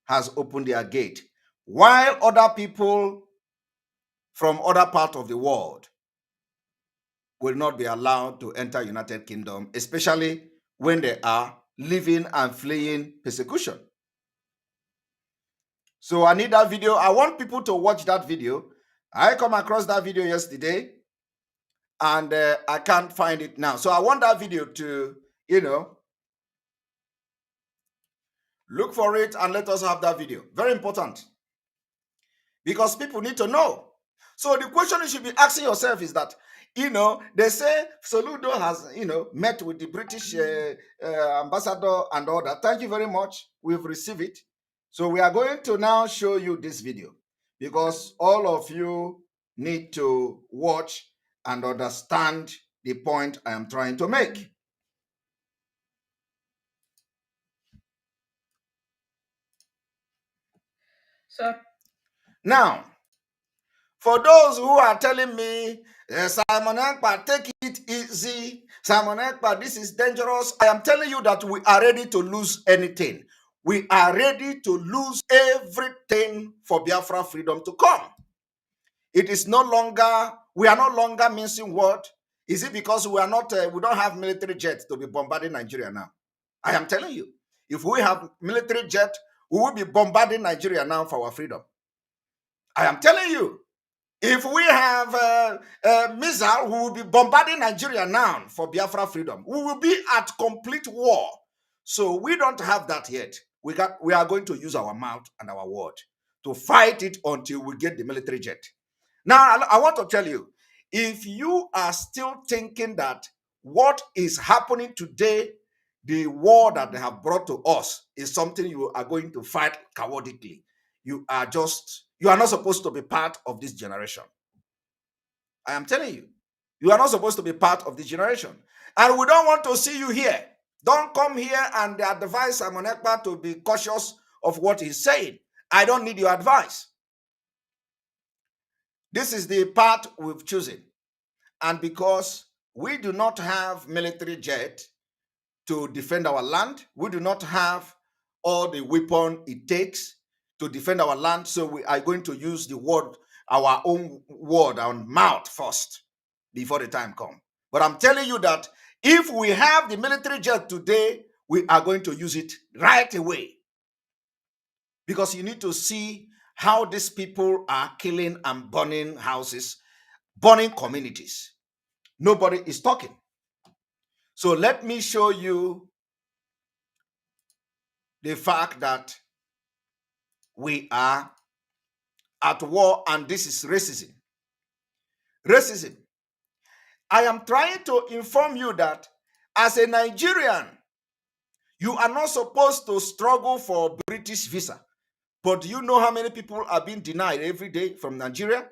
has opened their gate, while other people from other parts of the world will not be allowed to enter United Kingdom, especially when they are living and fleeing persecution. So I need that video. I want people to watch that video. I come across that video yesterday and I can't find it now. So I want that video to, look for it and let us have that video. Very important. Because people need to know. So the question you should be asking yourself is that, they say Soludo has, met with the British ambassador and all that. Thank you very much. We've received it. So we are going to now show you this video because all of you need to watch and understand the point I am trying to make. So now, for those who are telling me, Simon Ekpa, take it easy. Simon Ekpa, this is dangerous. I am telling you that we are ready to lose anything. We are ready to lose everything for Biafra freedom to come. It is no longer, we are no longer mincing word. Is it because we are not, we don't have military jets to be bombarding Nigeria now? I am telling you, if we have military jet, we will be bombarding Nigeria now for our freedom. I am telling you, if we have a missile, we will be bombarding Nigeria now for Biafra freedom. We will be at complete war. So we don't have that yet. We are going to use our mouth and our word to fight it until we get the military jet. Now, I want to tell you, if you are still thinking that what is happening today, the war that they have brought to us, is something you are going to fight cowardly, you are not supposed to be part of this generation. I am telling you, you are not supposed to be part of this generation. And we don't want to see you here. Don't come here and advise Simon Ekpa to be cautious of what he's saying. I don't need your advice. This is the path we've chosen. And because we do not have military jet to defend our land, we do not have all the weapon it takes to defend our land, so we are going to use the word, our own word, our mouth first before the time comes. But I'm telling you that if we have the military jet today, we are going to use it right away. Because you need to see how these people are killing and burning houses, burning communities. Nobody is talking. So let me show you the fact that we are at war, and this is racism. Racism. I am trying to inform you that as a Nigerian, you are not supposed to struggle for British visa. But do you know how many people are being denied every day from Nigeria?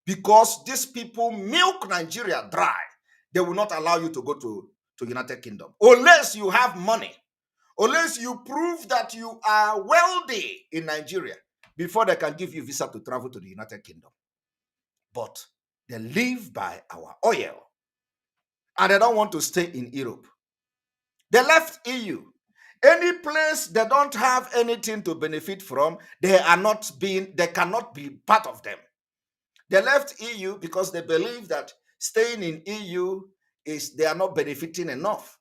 Because these people milk Nigeria dry. They will not allow you to go to United Kingdom unless you have money, unless you prove that you are wealthy in Nigeria before they can give you visa to travel to the United Kingdom. But they live by our oil and they don't want to stay in Europe. They left EU. Any place they don't have anything to benefit from, they cannot be part of them. They left EU because they believe that staying in EU they are not benefiting enough.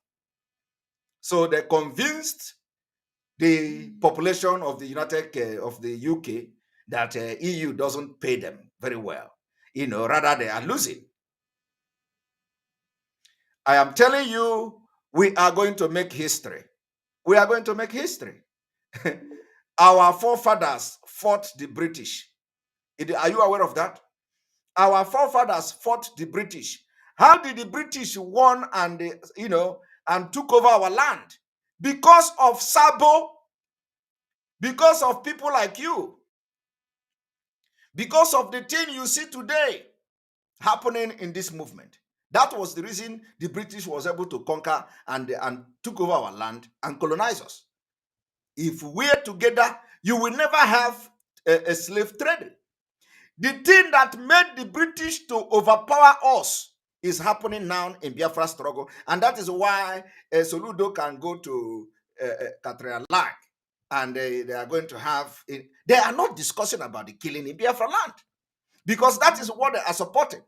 So they convinced the population of the of the UK that EU doesn't pay them very well. Rather they are losing. I am telling you, we are going to make history. We are going to make history. Our forefathers fought the British. Are you aware of that? Our forefathers fought the British. How did the British won and took over our land? Because of Sabo, because of people like you, because of the thing you see today happening in this movement. That was the reason the British was able to conquer and took over our land and colonize us. If we're together, you will never have a slave trade. The thing that made the British to overpower us is happening now in Biafra struggle. And that is why Soludo can go to Katrialag and they are going to have it. They are not discussing about the killing in Biafra land, because that is what they are supporting.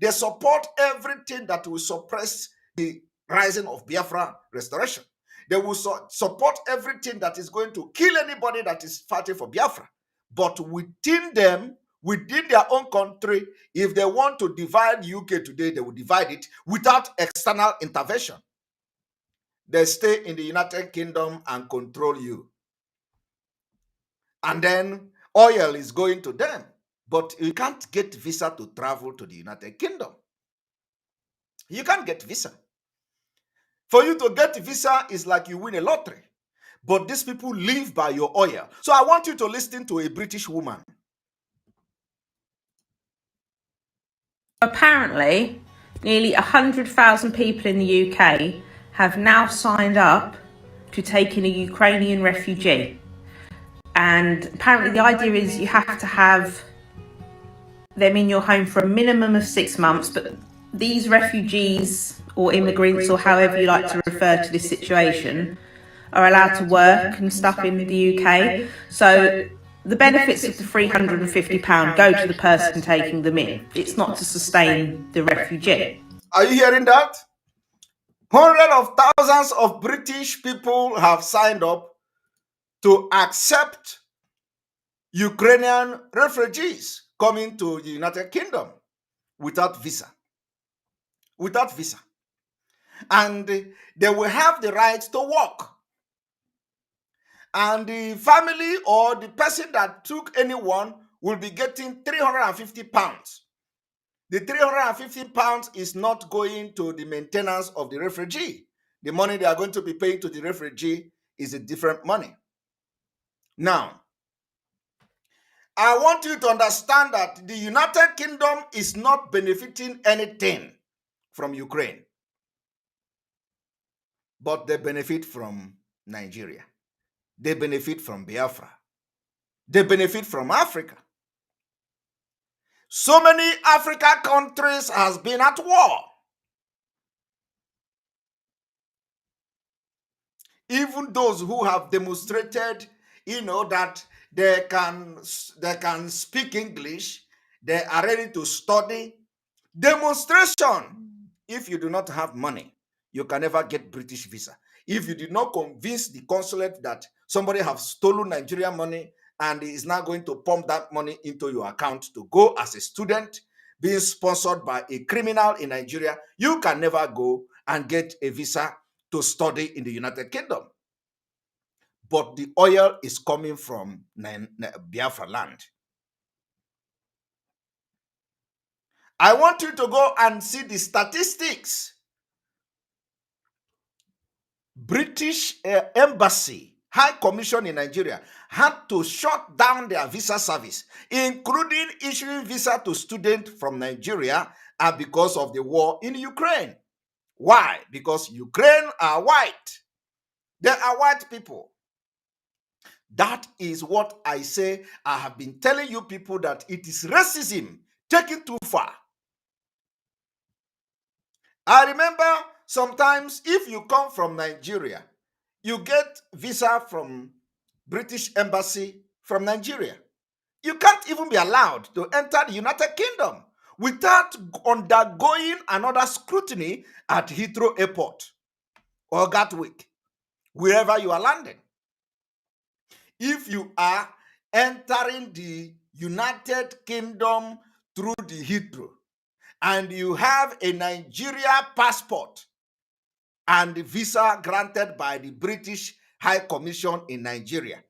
They support everything that will suppress the rising of Biafra restoration. They will support everything that is going to kill anybody that is fighting for Biafra. But within them, within their own country, if they want to divide UK today, they will divide it without external intervention. They stay in the United Kingdom and control you. And then oil is going to them. But you can't get visa to travel to the United Kingdom. You can't get visa. For you to get visa is like you win a lottery. But these people live by your oil. So I want you to listen to a British woman. Apparently, nearly 100,000 people in the UK have now signed up to take in a Ukrainian refugee. And apparently the idea is you have to have them in your home for a minimum of 6 months, but these refugees or immigrants, or however you like to refer to this situation, are allowed to work and stuff in the UK. So the benefits of the £350 go to the person taking them in. It's not to sustain the refugee. Are you hearing that? Hundreds of thousands of British people have signed up to accept Ukrainian refugees coming to the United Kingdom without visa. Without visa. And they will have the right to work. And the family or the person that took anyone will be getting £350. The £350 is not going to the maintenance of the refugee. The money they are going to be paying to the refugee is a different money. Now, I want you to understand that the United Kingdom is not benefiting anything from Ukraine, but they benefit from Nigeria. They benefit from Biafra. They benefit from Africa. So many African countries has been at war. Even those who have demonstrated, that they can speak English, they are ready to study. Demonstration. If you do not have money, you can never get British visa. If you did not convince the consulate that somebody have stolen Nigerian money and is now going to pump that money into your account to go as a student being sponsored by a criminal in Nigeria, you can never go and get a visa to study in the United Kingdom. But the oil is coming from Biafra land. I want you to go and see the statistics. British Embassy, High Commission in Nigeria, had to shut down their visa service, including issuing visa to students from Nigeria, because of the war in Ukraine. Why? Because Ukraine are white. They are white people. That is what I say. I have been telling you people that it is racism taken too far. I remember sometimes if you come from Nigeria, you get visa from British Embassy from Nigeria. You can't even be allowed to enter the United Kingdom without undergoing another scrutiny at Heathrow Airport or Gatwick, wherever you are landing. If you are entering the United Kingdom through the Heathrow and you have a Nigeria passport and the visa granted by the British High Commission in Nigeria,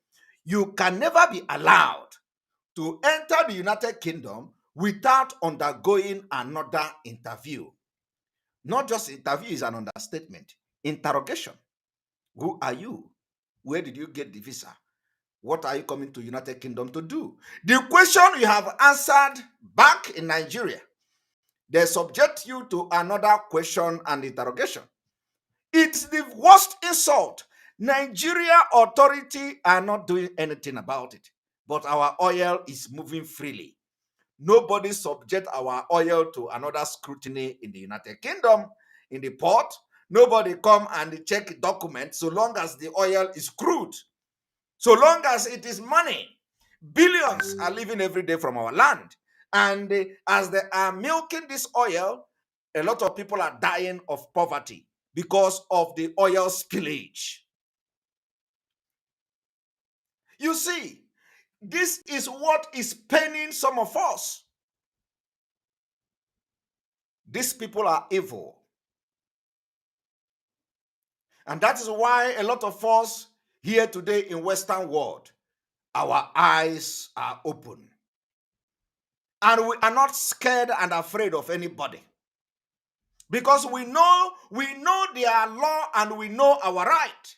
you can never be allowed to enter the United Kingdom without undergoing another interview. Not just interview is an understatement. Interrogation. Who are you? Where did you get the visa? What are you coming to United Kingdom to do? The question you have answered back in Nigeria, they subject you to another question and interrogation. It's the worst insult. Nigeria authority are not doing anything about it, but our oil is moving freely. Nobody subject our oil to another scrutiny in the United Kingdom, in the port. Nobody come and check documents so long as the oil is crude. So long as it is money, billions are leaving every day from our land. And as they are milking this oil, a lot of people are dying of poverty because of the oil spillage. You see, this is what is paining some of us. These people are evil. And that is why a lot of us here today in Western world, our eyes are open. And we are not scared and afraid of anybody. Because we know their law and we know our right.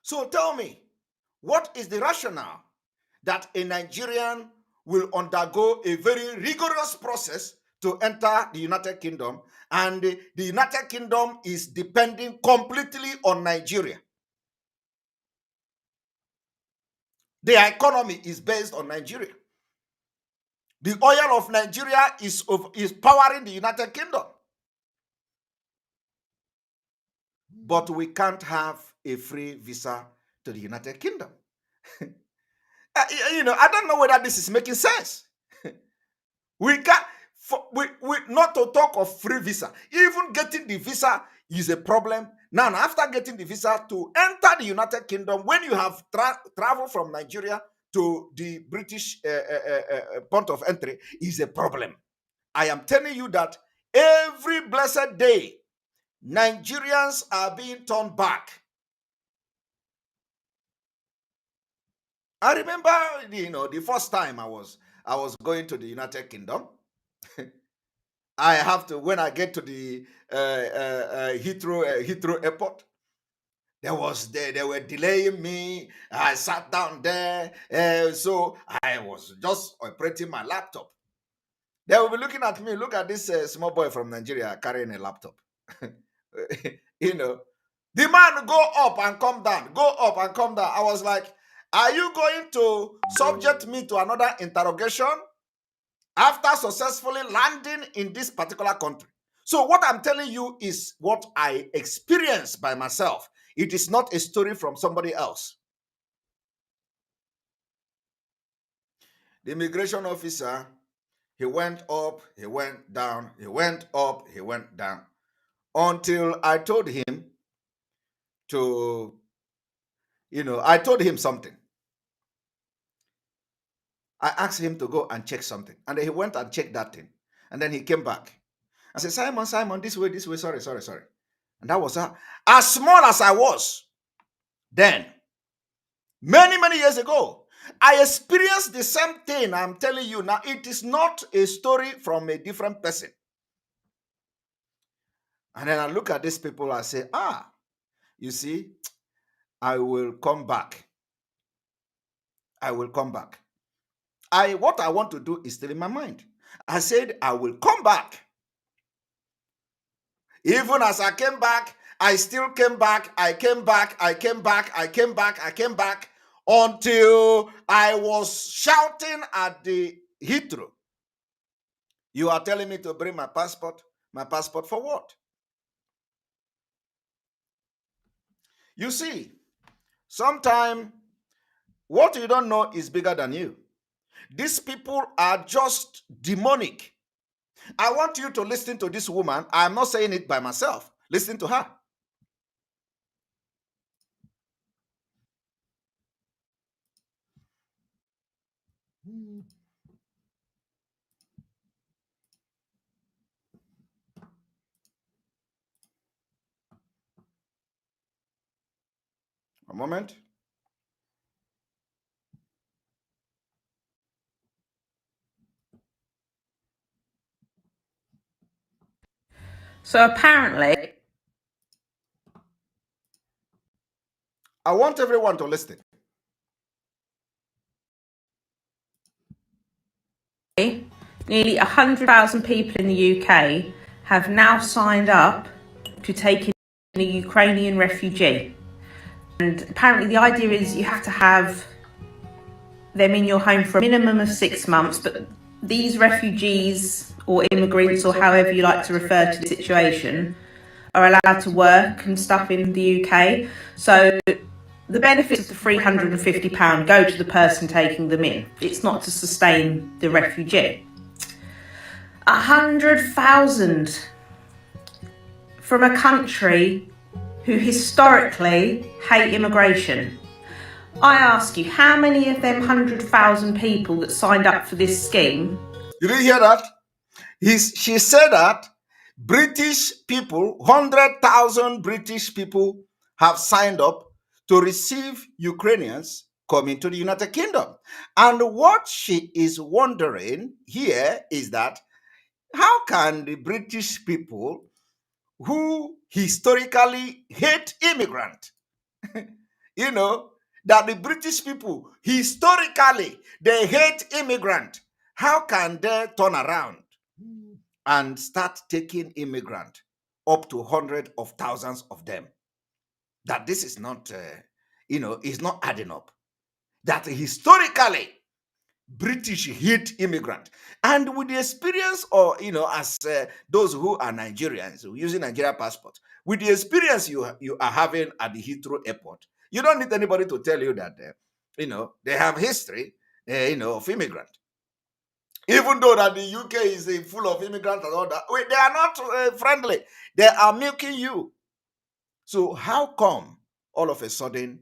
So tell me, what is the rationale that a Nigerian will undergo a very rigorous process to enter the United Kingdom, and the United Kingdom is depending completely on Nigeria? Their economy is based on Nigeria. The oil of Nigeria is powering the United Kingdom. But we can't have a free visa to the United Kingdom. I don't know whether this is making sense. We can't, not to talk of free visa. Even getting the visa is a problem. Now, after getting the visa to enter the United Kingdom, when you have traveled from Nigeria to the British point of entry, is a problem. I am telling you that every blessed day, Nigerians are being turned back. I remember, the first time I was going to the United Kingdom. I have to, when I get to the Heathrow Airport, they were delaying me. I sat down there, so I was just operating my laptop. They will be looking at me. Look at this small boy from Nigeria carrying a laptop. The man go up and come down, go up and come down. I was like, are you going to subject me to another interrogation after successfully landing in this particular country? So what I'm telling you is what I experienced by myself. It is not a story from somebody else. The immigration officer, he went up, he went down, he went up, he went down, until I told him I told him something. I asked him to go and check something. And then he went and checked that thing. And then he came back. I said, Simon, this way, sorry. And that was as small as I was then, many years ago. I experienced the same thing I'm telling you now. It is not a story from a different person. And then I look at these people, I say, you see, I will come back. I will come back. What I want to do is still in my mind. I said, I will come back. Even as I came back, I still came back. I came back until I was shouting at the Heathrow. You are telling me to bring my passport? My passport for what? You see, sometimes what you don't know is bigger than you. These people are just demonic. I want you to listen to this woman. I'm not saying it by myself. Listen to her. A moment. So apparently, I want everyone to listen. Nearly 100,000 people in the UK have now signed up to take in a Ukrainian refugee. And apparently the idea is you have to have them in your home for a minimum of 6 months, but these refugees or immigrants, or however you like to refer to the situation, are allowed to work and stuff in the UK. So the benefits of the £350 go to the person taking them in. It's not to sustain the refugee. 100,000 from a country who historically hate immigration. I ask you, how many of them 100,000 people that signed up for this scheme? You didn't hear that? She said that British people, 100,000 British people have signed up to receive Ukrainians coming to the United Kingdom. And what she is wondering here is that how can the British people who historically hate immigrant, you know, that the British people historically they hate immigrant, how can they turn around and start taking immigrant up to hundreds of thousands of them? That this is not, is not adding up. That historically British hate immigrant, and with the experience, or as those who are Nigerians using Nigeria passport, with the experience you are having at the Heathrow Airport, you don't need anybody to tell you that they have history, of immigrant. Even though that the UK is full of immigrants and all that, they are not friendly. They are milking you. So how come all of a sudden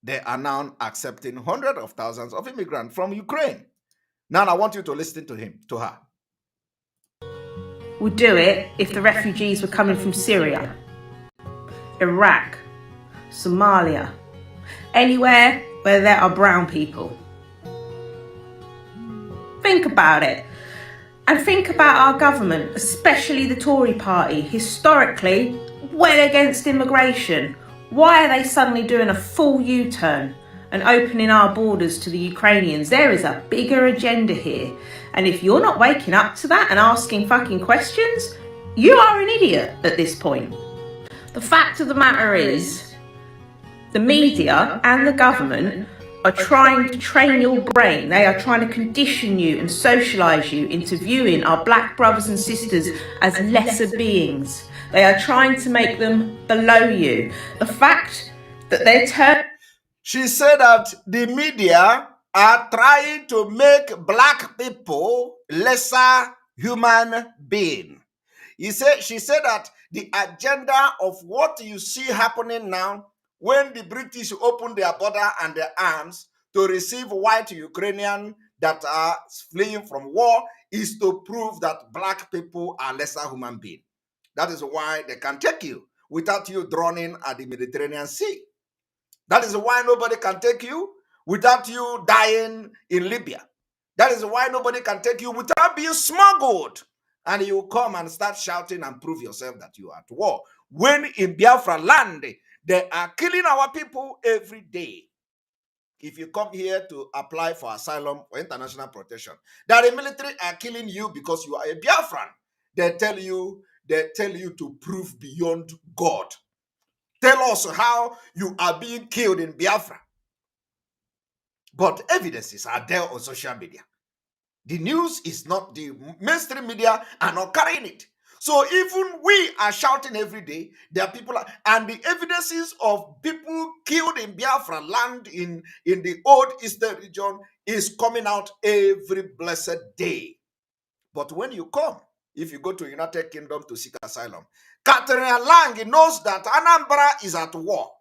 they are now accepting hundreds of thousands of immigrants from Ukraine? Now I want you to listen to her. Would do it if the refugees were coming from Syria, Iraq, Somalia, anywhere where there are brown people. Think about it. And think about our government, especially the Tory party, historically well against immigration. Why are they suddenly doing a full U-turn and opening our borders to the Ukrainians? There is a bigger agenda here. And if you're not waking up to that and asking fucking questions, you are an idiot at this point. The fact of the matter is, the media and the government are trying to train your brain. They are trying to condition you and socialise you into viewing our black brothers and sisters as lesser beings. They are trying to make them below you. The fact that they're She said that the media are trying to make black people lesser human being. She said that the agenda of what you see happening now, when the British open their border and their arms to receive white Ukrainians that are fleeing from war, is to prove that black people are lesser human beings. That is why they can take you without you drowning at the Mediterranean Sea. That is why nobody can take you without you dying in Libya. That is why nobody can take you without being smuggled. And you come and start shouting and prove yourself that you are at war. When in Biafra land, they are killing our people every day. If you come here to apply for asylum or international protection, that the military are killing you because you are a Biafran. They tell you to prove beyond God. Tell us how you are being killed in Biafra. But evidences are there on social media. The news is not, the mainstream media are not carrying it. So even we are shouting every day, there are people, and the evidences of people killed in Biafra land in the old Eastern region is coming out every blessed day. But when you come, if you go to United Kingdom to seek asylum, Catherine Lang knows that Anambra is at war.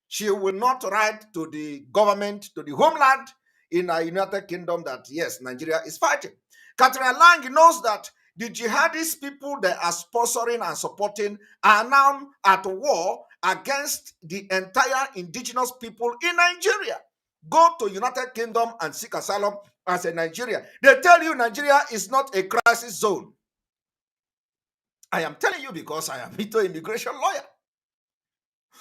She will not write to the government, to the homeland in the United Kingdom that, yes, Nigeria is fighting. Catherine Lang knows that the jihadist people they are sponsoring and supporting are now at war against the entire indigenous people in Nigeria. Go to United Kingdom and seek asylum as a Nigerian. They tell you Nigeria is not a crisis zone. I am telling you because I am an immigration lawyer.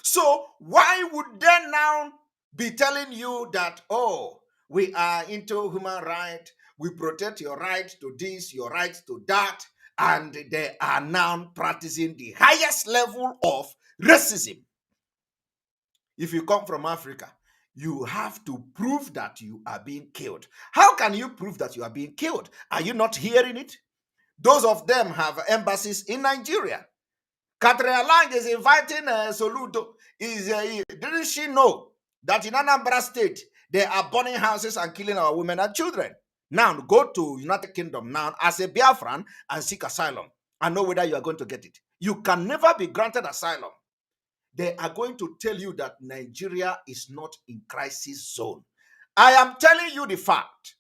So why would they now be telling you that, oh, we are into human rights, we protect your right to this, your right to that, and they are now practicing the highest level of racism? If you come from Africa, you have to prove that you are being killed. How can you prove that you are being killed? Are you not hearing it? Those of them have embassies in Nigeria. Catherine Lang is inviting Soludo. Didn't she know that in Anambra State, they are burning houses and killing our women and children? Now, go to United Kingdom now as a Biafran and seek asylum and know whether you are going to get it. You can never be granted asylum. They are going to tell you that Nigeria is not in crisis zone. I am telling you the fact.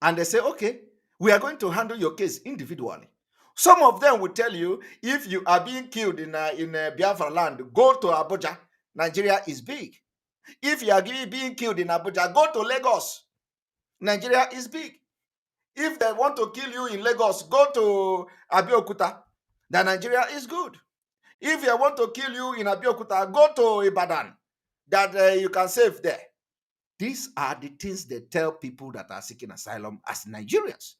And they say, okay, we are going to handle your case individually. Some of them will tell you, if you are being killed in Biafra land, go to Abuja. Nigeria is big. If you are being killed in Abuja, go to Lagos. Nigeria is big. If they want to kill you in Lagos, go to Abeokuta. Then Nigeria is good. If they want to kill you in Abeokuta, go to Ibadan. That you can save there. These are the things they tell people that are seeking asylum as Nigerians.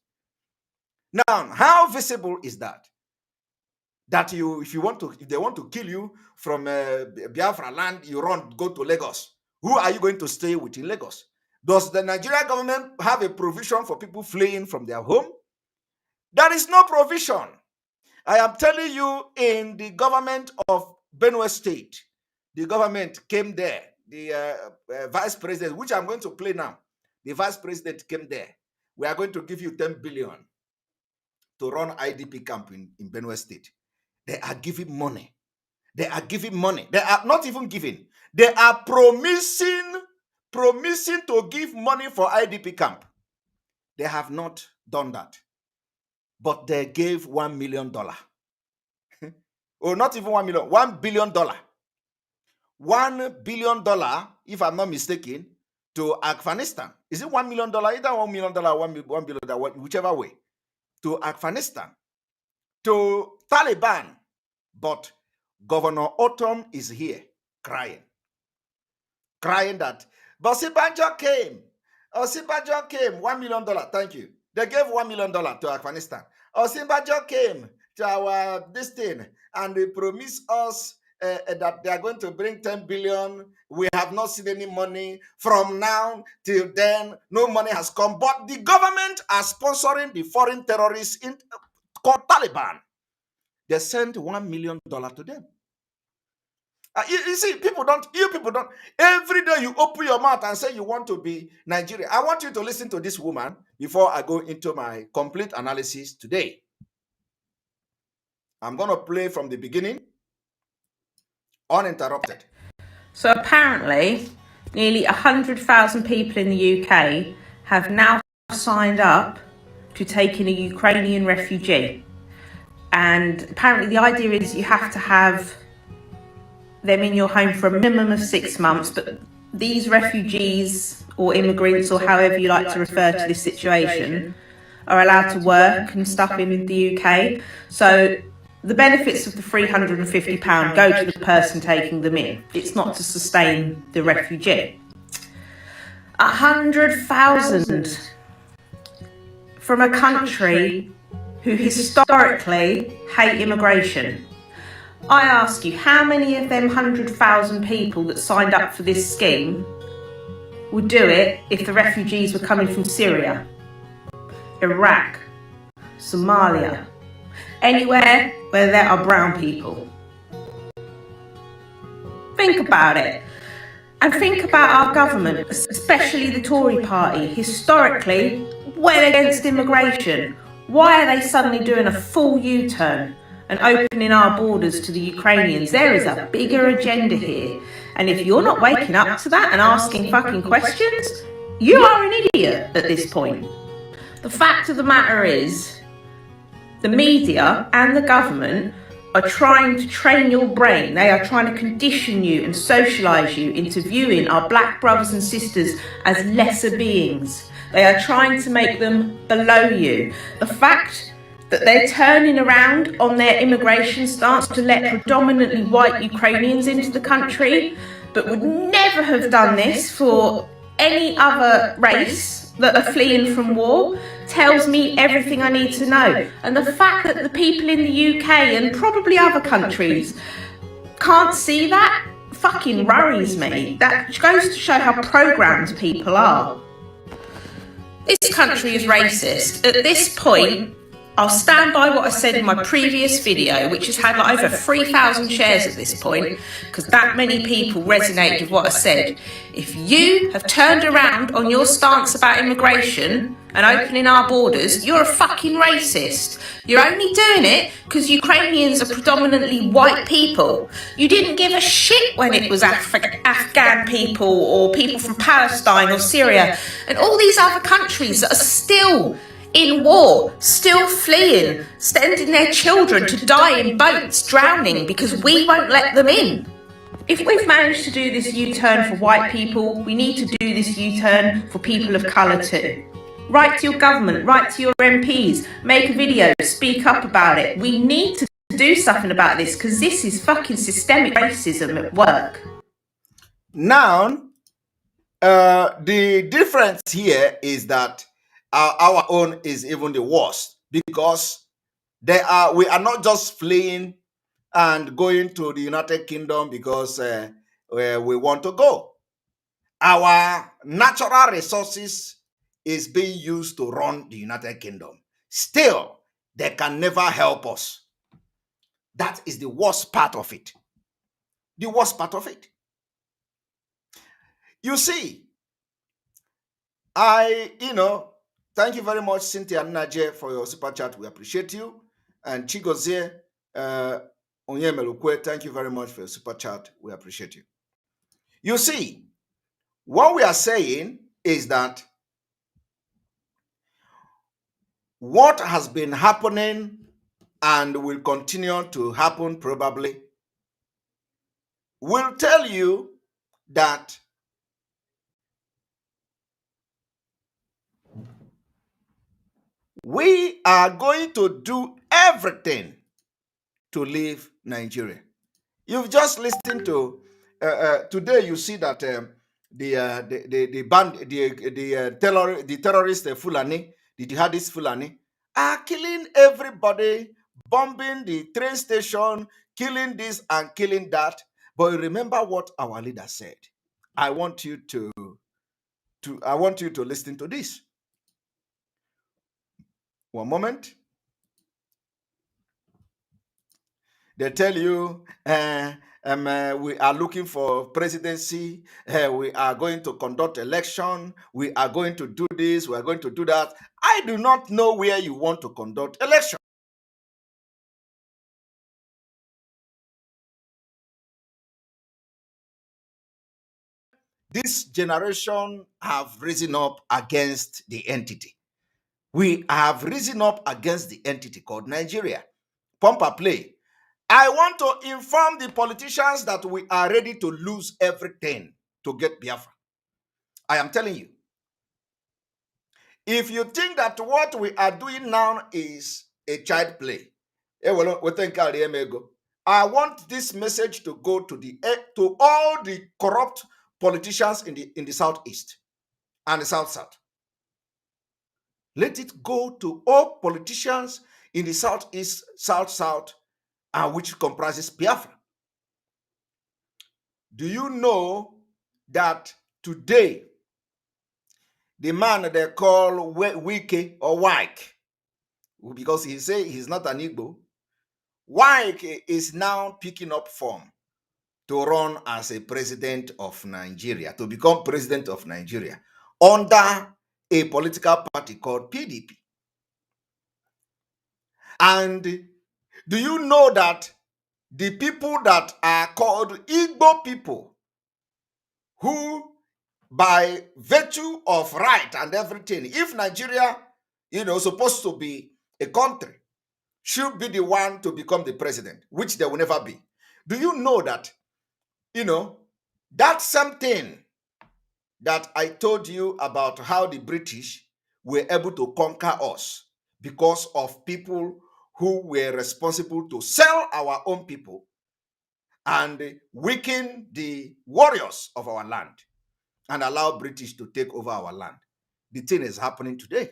Now, how visible is that? That if they want to kill you from Biafra land, you go to Lagos. Who are you going to stay with in Lagos? Does the Nigerian government have a provision for people fleeing from their home? There is no provision. I am telling you, in the government of Benue State, the government came there. The vice president, which I'm going to play now, the vice president came there. We are going to give you 10 billion to run IDP camp in Benue State. They are giving money. They are giving money. They are not even giving. They are promising to give money for IDP camp. They have not done that. But they gave $1 million. Or not even 1 million, $1 billion. $1 billion, if I'm not mistaken, to Afghanistan. Is it $1 million? Either $1 million, $1 billion, whichever way. To Afghanistan. To Taliban. But Governor Autumn is here crying. Crying that Osibajo came. Osibajo came. $1 million. Thank you. They gave $1 million to Afghanistan. Osibajo came to our this thing and they promised us that they are going to bring 10 billion. We have not seen any money from now till then. No money has come. But the government are sponsoring the foreign terrorists called Taliban. They sent $1 million to them. You see, you people don't. Every day you open your mouth and say you want to be Nigeria. I want you to listen to this woman before I go into my complete analysis today. I'm going to play from the beginning, uninterrupted. So apparently, nearly 100,000 people in the UK have now signed up to take in a Ukrainian refugee. And apparently the idea is you have to have them in your home for a minimum of 6 months, but these refugees or immigrants, or however you like to refer to this situation, are allowed to work and stuff in the UK. So the benefits of the £350 go to the person taking them in. It's not to sustain the refugee. 100,000 from a country who historically hate immigration. I ask you, how many of them 100,000 people that signed up for this scheme would do it if the refugees were coming from Syria, Iraq, Somalia, anywhere where there are brown people? Think about it. And think about our government, especially the Tory party, historically well against immigration. Why are they suddenly doing a full U-turn and opening our borders to the Ukrainians? There is a bigger agenda here. And if you're not waking up to that and asking fucking questions, you are an idiot at this point. The fact of the matter is, the media and the government are trying to train your brain. They are trying to condition you and socialise you into viewing our black brothers and sisters as lesser beings. They are trying to make them below you. The fact that they're turning around on their immigration stance to let predominantly white Ukrainians into the country, but would never have done this for any other race that are fleeing from war, tells me everything I need to know. And the fact that the people in the UK and probably other countries can't see that fucking worries me. That goes to show how programmed people are. This country is racist. At this point, I'll stand by what I said in my previous video, which has had like over 3,000 shares at this point, because that many people resonated with what I said. If you have turned around on your stance about immigration and opening our borders, you're a fucking racist. You're only doing it because Ukrainians are predominantly white people. You didn't give a shit when it was Afghan people or people from Palestine or Syria and all these other countries that are still in war, still fleeing, sending their children to die in boats, drowning because we won't let them in. If we've managed to do this U-turn for white people, we need to do this U-turn for people of colour too. Write to your government, write to your MPs, make a video, speak up about it. We need to do something about this because this is fucking systemic racism at work. Now, the difference here is that our own is even the worst, because we are not just fleeing and going to the United Kingdom because where we want to go. Our natural resources is being used to run the United Kingdom. Still, they can never help us. That is the worst part of it. The worst part of it. You see, thank you very much, Cynthia Naje, for your super chat. We appreciate you. And Chigozie Onyemelukwe, thank you very much for your super chat. We appreciate you. You see, what we are saying is that what has been happening and will continue to happen probably will tell you that we are going to do everything to leave Nigeria. You've just listened to today. You see that the terrorist Fulani, the Jihadists Fulani, are killing everybody, bombing the train station, killing this and killing that. But remember what our leader said. I want you to listen to this. One moment. They tell you we are looking for presidency. We are going to conduct election. We are going to do this. We are going to do that. I do not know where you want to conduct election. This generation have risen up against the entity. We have risen up against the entity called Nigeria. Pumper play. I want to inform the politicians that we are ready to lose everything to get Biafra. I am telling you. If you think that what we are doing now is a child play, I want this message to go to all the corrupt politicians in the southeast and the south. Let it go to all politicians in the southeast, south, which comprises Biafra. Do you know that today the man they call Wike or Wike, because he say he's not an Igbo, Wike is now picking up form to run as a president of Nigeria, to become president of Nigeria under a political party called PDP. And do you know that the people that are called Igbo people, who by virtue of right and everything, if Nigeria, supposed to be a country, should be the one to become the president, which they will never be. Do you know that, that same thing that I told you about how the British were able to conquer us because of people who were responsible to sell our own people and weaken the warriors of our land and allow British to take over our land. The thing is happening today.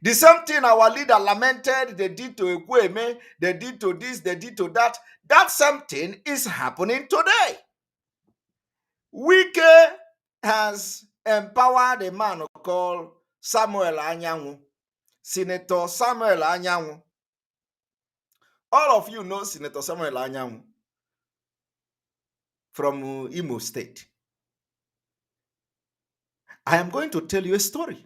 The same thing our leader lamented, they did to Ekweme, they did to this, they did to that. That same thing is happening today. Wike has empowered a man called Samuel Anyanwu Senator Samuel Anyanwu. All of you know Senator Samuel Anyanwu from Imo State. I am going to tell you a story.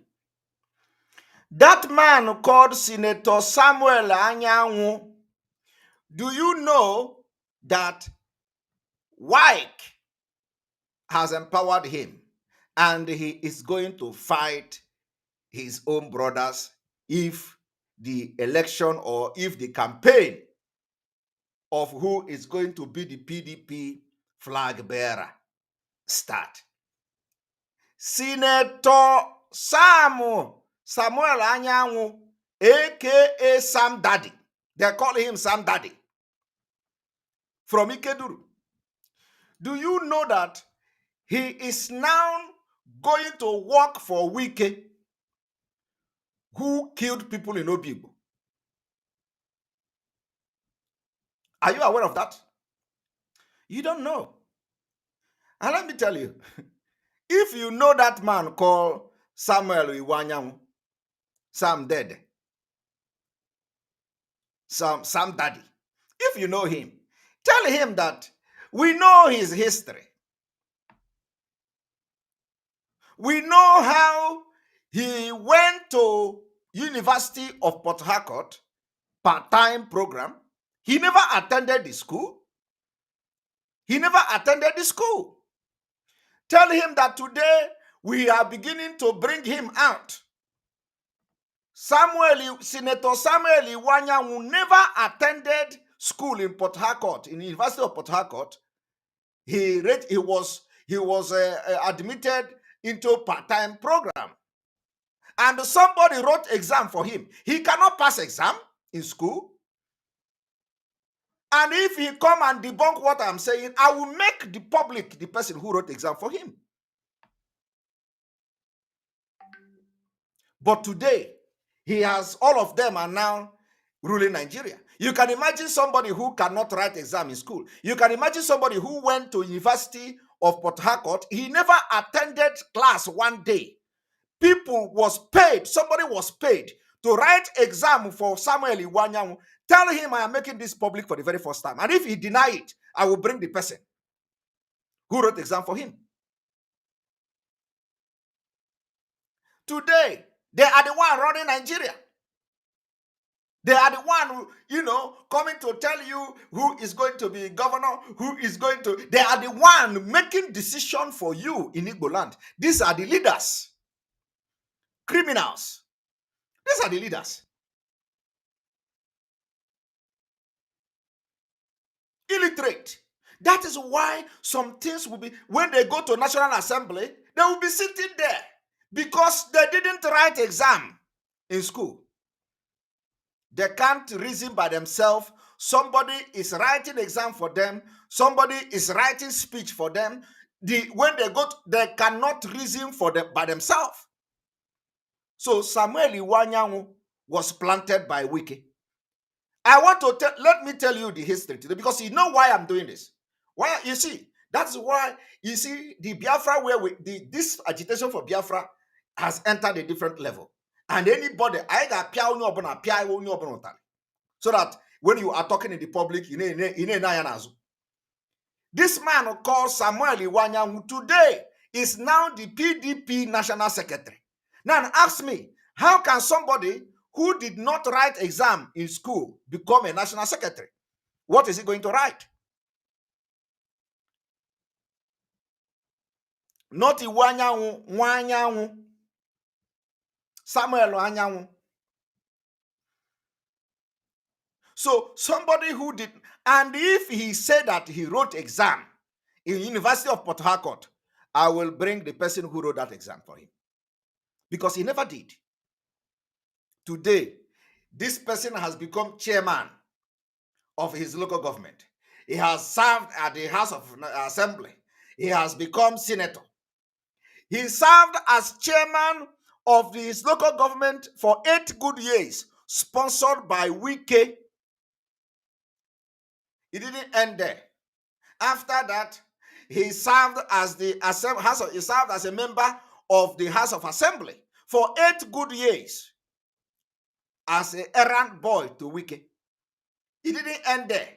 That man called Senator Samuel Anyanwu, do you know that White has empowered him and he is going to fight his own brothers if the election or if the campaign of who is going to be the PDP flag bearer start? Senator Samuel Anyanwu, aka Sam Daddy. They call him Sam Daddy from Ikeduru. Do you know that he is now going to work for Wike, who killed people in Obibo? Are you aware of that? You don't know. And let me tell you, if you know that man called Samuel Iwanyanwu, Sam Dead, Sam Daddy, if you know him, tell him that we know his history. We know how he went to University of Port Harcourt, part-time program. He never attended the school. Tell him that today we are beginning to bring him out. Senator Samuel Iwanyanwu never attended school in Port Harcourt, in the University of Port Harcourt. He was admitted into part-time program, and somebody wrote exam for him. He cannot pass exam in school. And if he come and debunk what I'm saying, I will make the public the person who wrote exam for him. But today, he has, all of them are now ruling Nigeria. You can imagine somebody who cannot write exam in school. You can imagine somebody who went to University of Port Harcourt. He never attended class one day. Somebody was paid to write exam for Samuel Iwanyanwu. Tell him I am making this public for the very first time. And if he deny it, I will bring the person who wrote exam for him. Today, they are the one running Nigeria. They are the one who, coming to tell you who is going to be governor, they are the one making decision for you in Igbo land. These are the leaders. Criminals. These are the leaders. Illiterate. That is why some things will be, when they go to National Assembly, they will be sitting there because they didn't write exam in school. They can't reason by themselves. Somebody is writing exam for them. Somebody is writing speech for them. When they go, they cannot reason by themselves. So Samuel Iwanyanwu was planted by Wike. Let me tell you the history today, because you know why I'm doing this. Why? You see, that's why you see the Biafra this agitation for Biafra has entered a different level. And anybody, so that when you are talking in the public, this man called Samuel Iwanyanwu today is now the PDP National Secretary. Now ask me, how can somebody who did not write exam in school become a national secretary? What is he going to write? Not Iwanyanwu, Samuel Anyanwu. So somebody who did, and if he said that he wrote exam in University of Port Harcourt, I will bring the person who wrote that exam for him, because he never did. Today, this person has become chairman of his local government. He has served at the House of Assembly. He has become senator. He served as chairman of his local government for 8 good years, sponsored by Wike. It didn't end there. After that, he served as a member of the House of Assembly for 8 good years. as an errand boy to Wike. He didn't end there.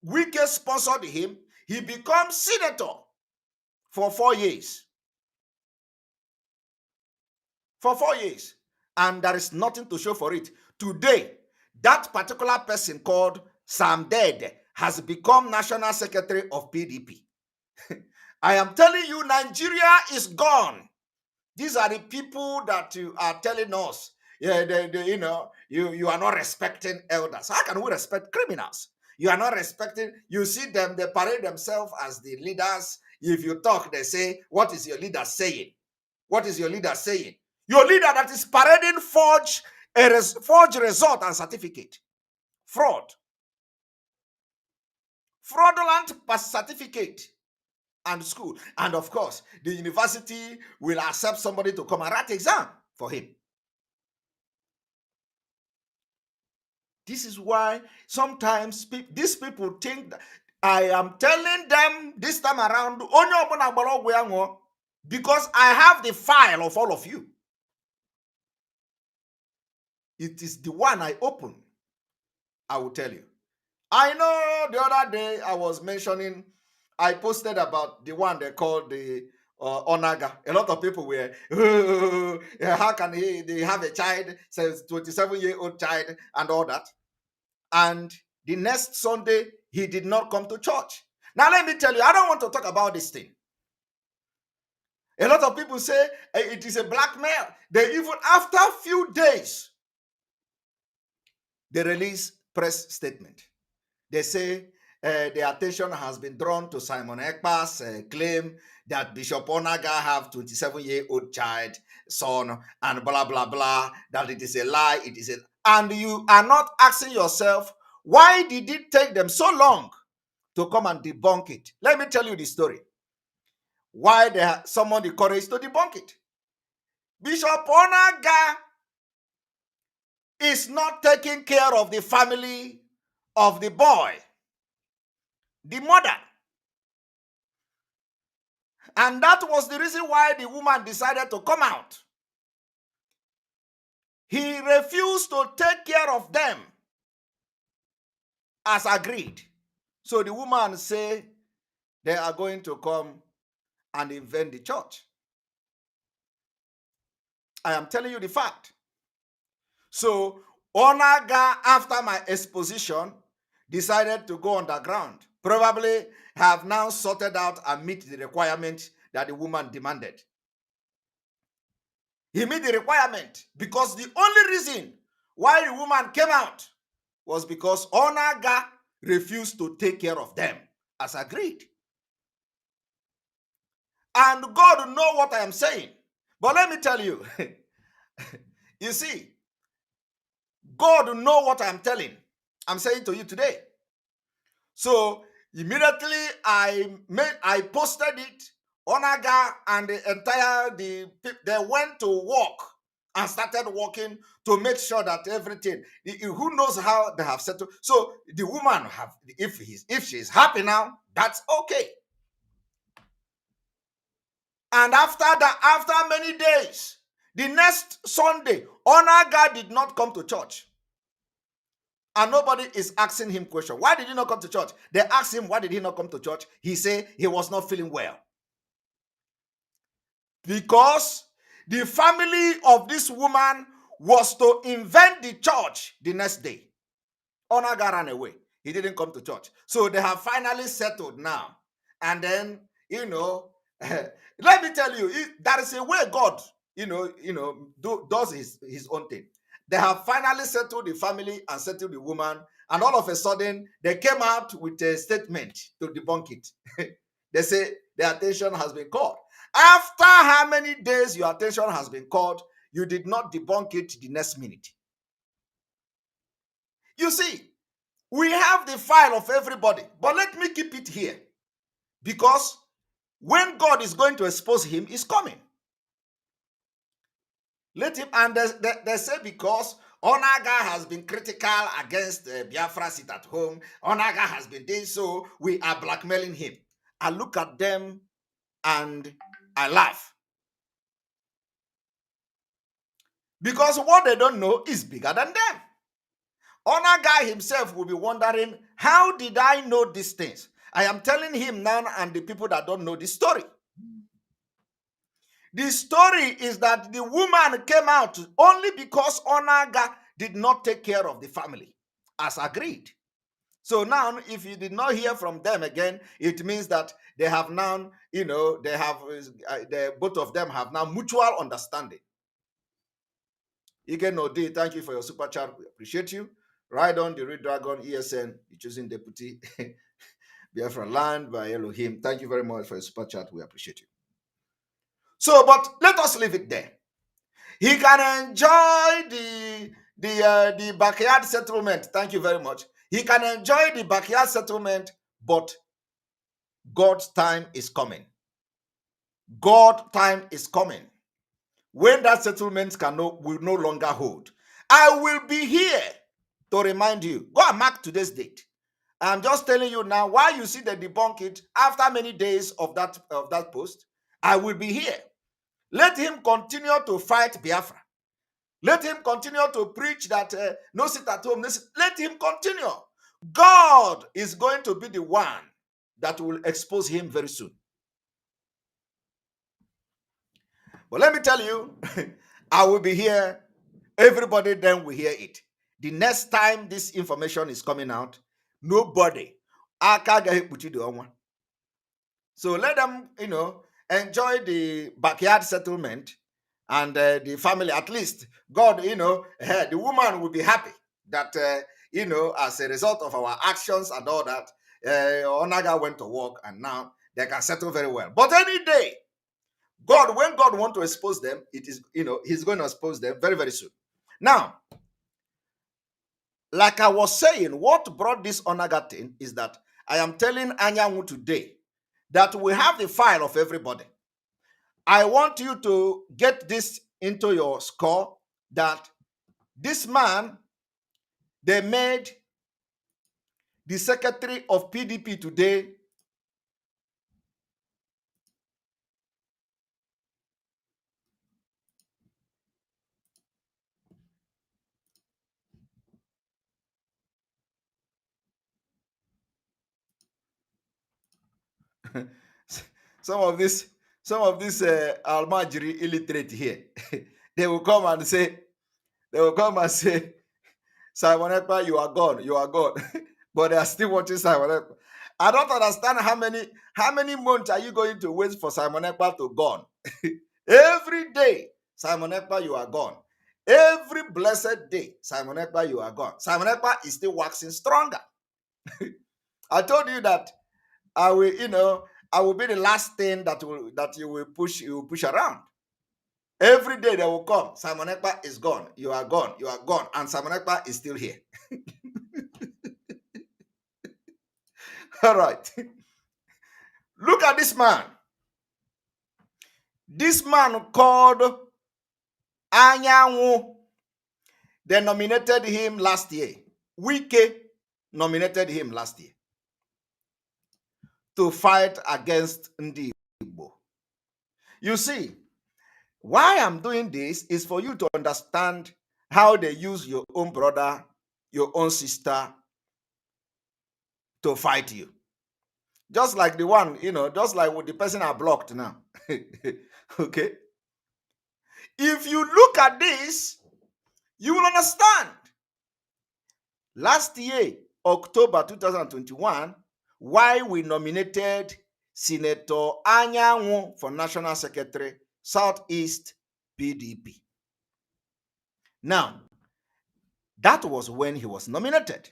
Wike sponsored him. He became senator for 4 years. For 4 years. And there is nothing to show for it. Today, that particular person called Sam Dede has become National Secretary of PDP. I am telling you, Nigeria is gone. These are the people that you are telling us, yeah, you are not respecting elders. How can we respect criminals? You are not respecting, you see them, they parade themselves as the leaders. If you talk, they say, what is your leader saying? What is your leader saying? Your leader that is parading forged result and certificate. Fraud. Fraudulent certificate and school. And of course, the university will accept somebody to come and write exam for him. This is why sometimes these people think that I am telling them this time around, because I have the file of all of you. It is the one I open. I will tell you. I know the other day I was mentioning, I posted about the one they called the Onaga. A lot of people were, how can they have a child, says 27-year-old child and all that. And the next Sunday, he did not come to church. Now, let me tell you, I don't want to talk about this thing. A lot of people say it is a blackmail. They even, after a few days, they release press statement. They say the attention has been drawn to Simon Ekpa's claim that Bishop Onaga have 27-year-old child, son, and blah, blah, blah, that it is a lie, it is a... And you are not asking yourself, why did it take them so long to come and debunk it? Let me tell you the story. Why they summoned the courage to debunk it. Bishop Onaga is not taking care of the family of the boy, the mother. And that was the reason why the woman decided to come out. He refused to take care of them as agreed. So the woman said they are going to come and invent the church. I am telling you the fact. So Onaga, after my exposition, decided to go underground. Probably have now sorted out and meet the requirement that the woman demanded. He met the requirement because the only reason why the woman came out was because Onaga refused to take care of them as agreed. And God knows what I am saying. But let me tell you, you see, God knows what I'm saying to you today. So immediately I posted it. Onaga and the entire they went to work and started working to make sure that everything. Who knows how they have settled? So the woman have, if she's happy now, that's okay. And after that, after many days, the next Sunday, Onaga did not come to church. And nobody is asking him question. Why did he not come to church? They asked him, why did he not come to church? He said he was not feeling well. Because the family of this woman was to invent the church the next day. Onaga ran away. He didn't come to church. So they have finally settled now. And then, let me tell you, there is a way God, does his own thing. They have finally settled the family and settled the woman. And all of a sudden, they came out with a statement to debunk it. They say their attention has been called. After how many days your attention has been called, you did not debunk it the next minute. You see, we have the file of everybody, but let me keep it here. Because when God is going to expose him, he's coming. Let him, and they say because Onaga has been critical against Biafra sit at home, Onaga has been doing so, we are blackmailing him. I look at them and I laugh. Because what they don't know is bigger than them. Honor guy himself will be wondering, how did I know these things? I am telling him now and the people that don't know the story. The story is that the woman came out only because Onaga did not take care of the family, as agreed. So now, if you did not hear from them again, it means that they have now, they have, both of them have now mutual understanding. Again, Odi, thank you for your super chat. We appreciate you. Ride on the Red Dragon ESN, you choosing deputy. Biafran land by Elohim. Thank you very much for your super chat. We appreciate you. So, but let us leave it there. He can enjoy the backyard settlement. Thank you very much. He can enjoy the backyard settlement, but God's time is coming. God's time is coming. When that settlement will no longer hold, I will be here to remind you. Go and mark today's date. I'm just telling you now, why you see the debunk it after many days of that post, I will be here. Let him continue to fight Biafra. Let him continue to preach that no sit at home. Let him continue. God is going to be the one that will expose him very soon. But let me tell you, I will be here. Everybody then will hear it. The next time this information is coming out, nobody. So let them, enjoy the backyard settlement and the family. At least God, the woman will be happy that, as a result of our actions and all that, Onaga went to work and now they can settle very well. But any day, when God wants to expose them, it is, he's going to expose them very, very soon. Now, like I was saying, what brought this Onaga thing is that I am telling Anyanwu today that we have the file of everybody. I want you to get this into your score that this man, they made the secretary of PDP today some of this Almajiri illiterate here. They will come and say, Simon Ekpa, you are gone, you are gone. But they are still watching Simon Ekpa. I don't understand how many months are you going to wait for Simon Ekpa to gone? Every day, Simon Ekpa, you are gone. Every blessed day, Simon Ekpa, you are gone. Simon Ekpa is still waxing stronger. I told you that I will be the last thing that you will push around. Every day they will come. Simon Ekpa is gone. You are gone. You are gone. And Simon Ekpa is still here. All right. Look at this man. This man called Anyanwu. They nominated him last year. Wike nominated him last year to fight against Ndi Igbo. You see, why I'm doing this is for you to understand how they use your own brother, your own sister to fight you. Just like the one, just like with the person I blocked now. Okay? If you look at this, you will understand. Last year, October 2021, why we nominated Senator Anyanwu for National Secretary, Southeast PDP. Now, that was when he was nominated.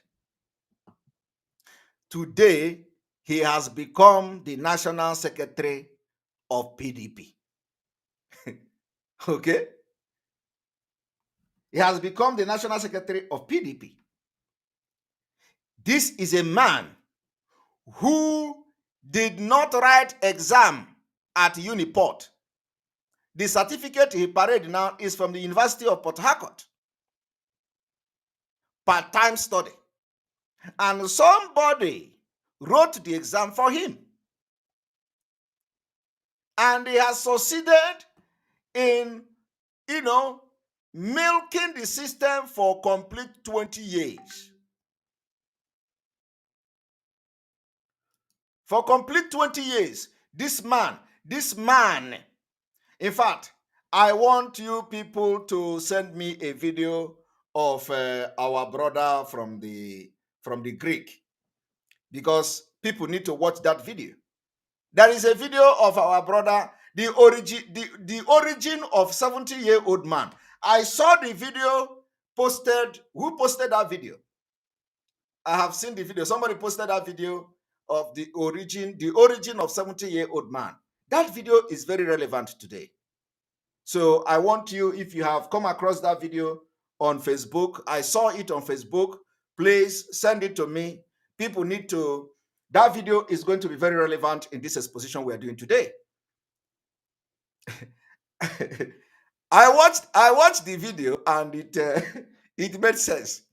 Today, he has become the National Secretary of PDP. Okay? He has become the National Secretary of PDP. This is a man who did not write exam at Uniport. The certificate he paraded now is from the University of Port Harcourt. Part-time study. And somebody wrote the exam for him. And he has succeeded in, milking the system for complete 20 years. For complete 20 years, this man, in fact, I want you people to send me a video of our brother from the Greek, because people need to watch that video. There is a video of our brother, the origin of 70-year-old man. I saw the video posted. Who posted that video? I have seen the video. Somebody posted that video of the origin of 70-year-old man. That video is very relevant today. So I want you, if you have come across that video on Facebook, I saw it on Facebook, please send it to me. People need to, that video is going to be very relevant in this exposition we are doing today. I watched the video and it it made sense.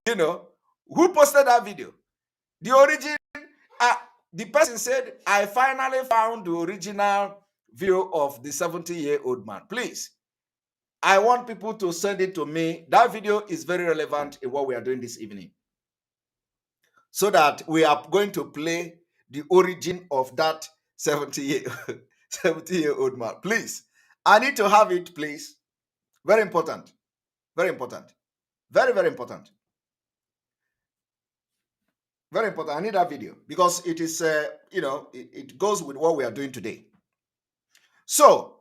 You know, who posted that video? The origin, the person said, I finally found the original video of the 70-year-old man. Please, I want people to send it to me. That video is very relevant in what we are doing this evening. So that we are going to play the origin of that 70-year-old man. Please, I need to have it, please. Very important. Very important. Very, very important. Very important. I need that video because it is, it goes with what we are doing today. So,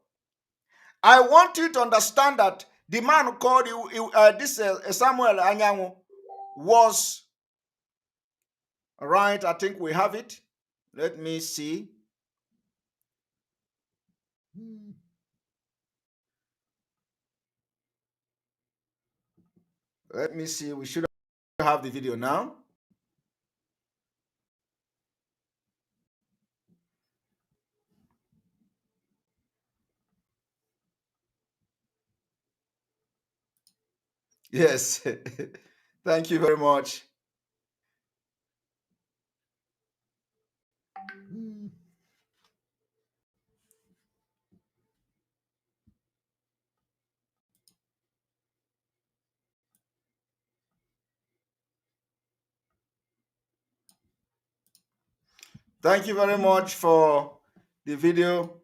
I want you to understand that the man called Samuel Anyanwu was, right, I think we have it. Let me see. Let me see. We should have the video now. Yes. Thank you very much. Thank you very much for the video.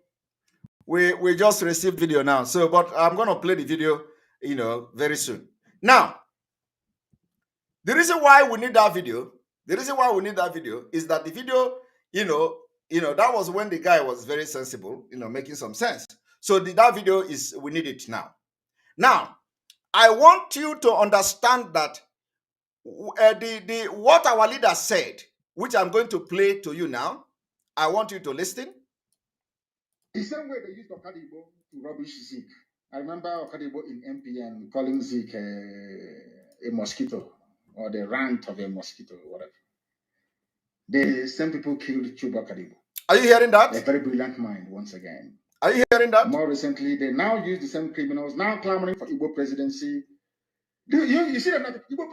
We just received video now. So, but I'm going to play the video, very soon. Now, the reason why we need that video, is that the video, that was when the guy was very sensible, making some sense. So that video we need it now. Now, I want you to understand that what our leader said, which I'm going to play to you now. I want you to listen. The same way they used Okadibo to rubbish Zeke. I remember Okadibo in MPN calling Zeke a mosquito, or the rant of a mosquito, or whatever. The same people killed Chuba Okadibo. Are you hearing that? A very brilliant mind, once again. Are you hearing that? More recently, they now use the same criminals, now clamoring for Igbo presidency. You see that Igbo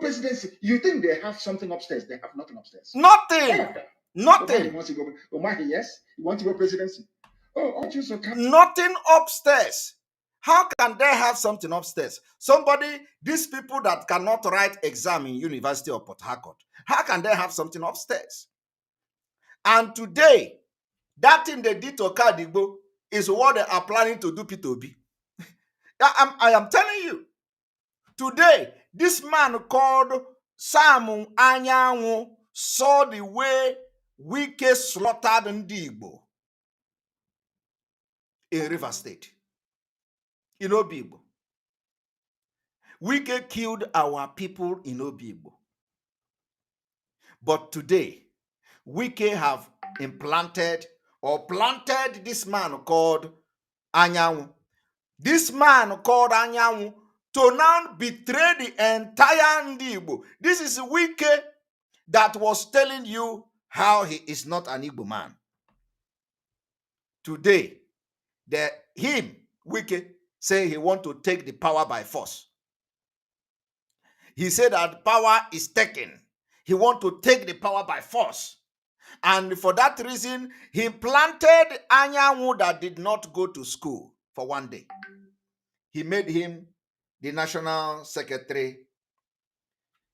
presidency. You think they have something upstairs? They have nothing upstairs. Nothing. Nothing. Omahi, yes. You want Igbo presidency? Oh, aren't you so nothing upstairs. How can they have something upstairs? These people that cannot write exam in University of Port Harcourt, how can they have something upstairs? And today, that thing they did to Okadigbo is what they are planning to do P2B. I am telling you. Today, this man called Samu Anyanwu saw the way Wike slaughtered Ndigbo in River State. In Obigbo. Wike killed our people in Obigbo. But today, Wike have planted this man called Anyanwu. This man called Anyanwu to now betray the entire Ndigbo. This is Wike that was telling you how he is not an Igbo man. Today, Wike, say he want to take the power by force. He said that power is taken. He want to take the power by force. And for that reason, he planted Anyanwu that did not go to school for one day. he made him the national secretary.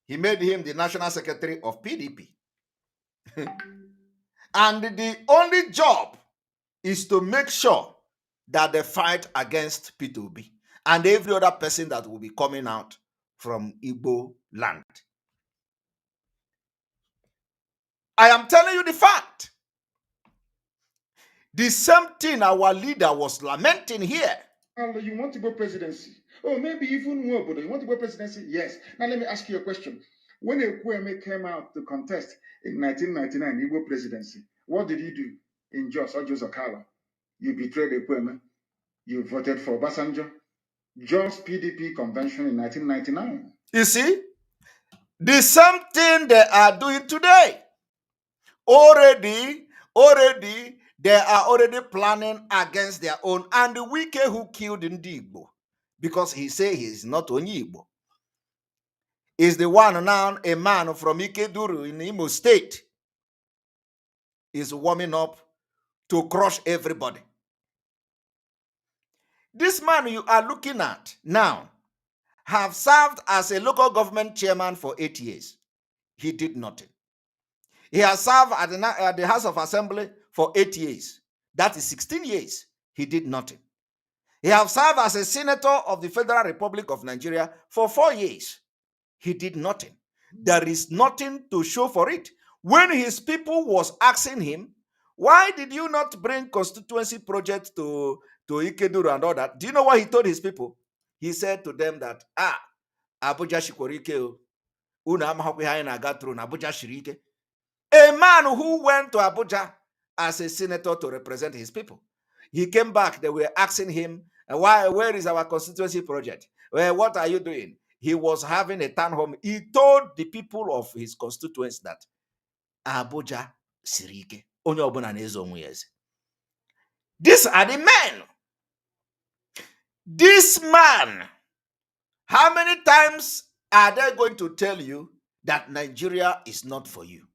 He made him the national secretary of PDP. And the only job is to make sure that they fight against P2B and every other person that will be coming out from Igbo land. I am telling you the fact. The same thing our leader was lamenting here. You want to go presidency? Oh, maybe even more, but you want to go presidency? Yes. Now let me ask you a question. When Ekweme came out to contest in 1999 Igbo presidency, what did he do in Jos or Jos Okala? You betrayed Ekweme. You voted for Obasanjo. Jos PDP convention in 1999. You see, the same thing they are doing today. Already, they are already planning against their own. And the Wike who killed Ndigbo, because he say he is not Onyibo, is the one now, a man from Ikeduru in Imo State, is warming up to crush everybody. This man you are looking at now have served as a local government chairman for 8 years. He did nothing. He has served at the House of Assembly for 8 years. That is 16 years. He did nothing. He has served as a senator of the Federal Republic of Nigeria for 4 years. He did nothing. There is nothing to show for it. When his people was asking him, why did you not bring constituency project to Ikeduru and all that? Do you know what he told his people? He said to them that, Abuja Shikorike, una amahokwe ha na aga through na Abuja Shirike. A man who went to Abuja as a senator to represent his people. He came back, they were asking him, where is our constituency project? Well, what are you doing? He was having a town hall. He told the people of his constituents that Abuja Sirike. These are the men. This man, how many times are they going to tell you that Nigeria is not for you?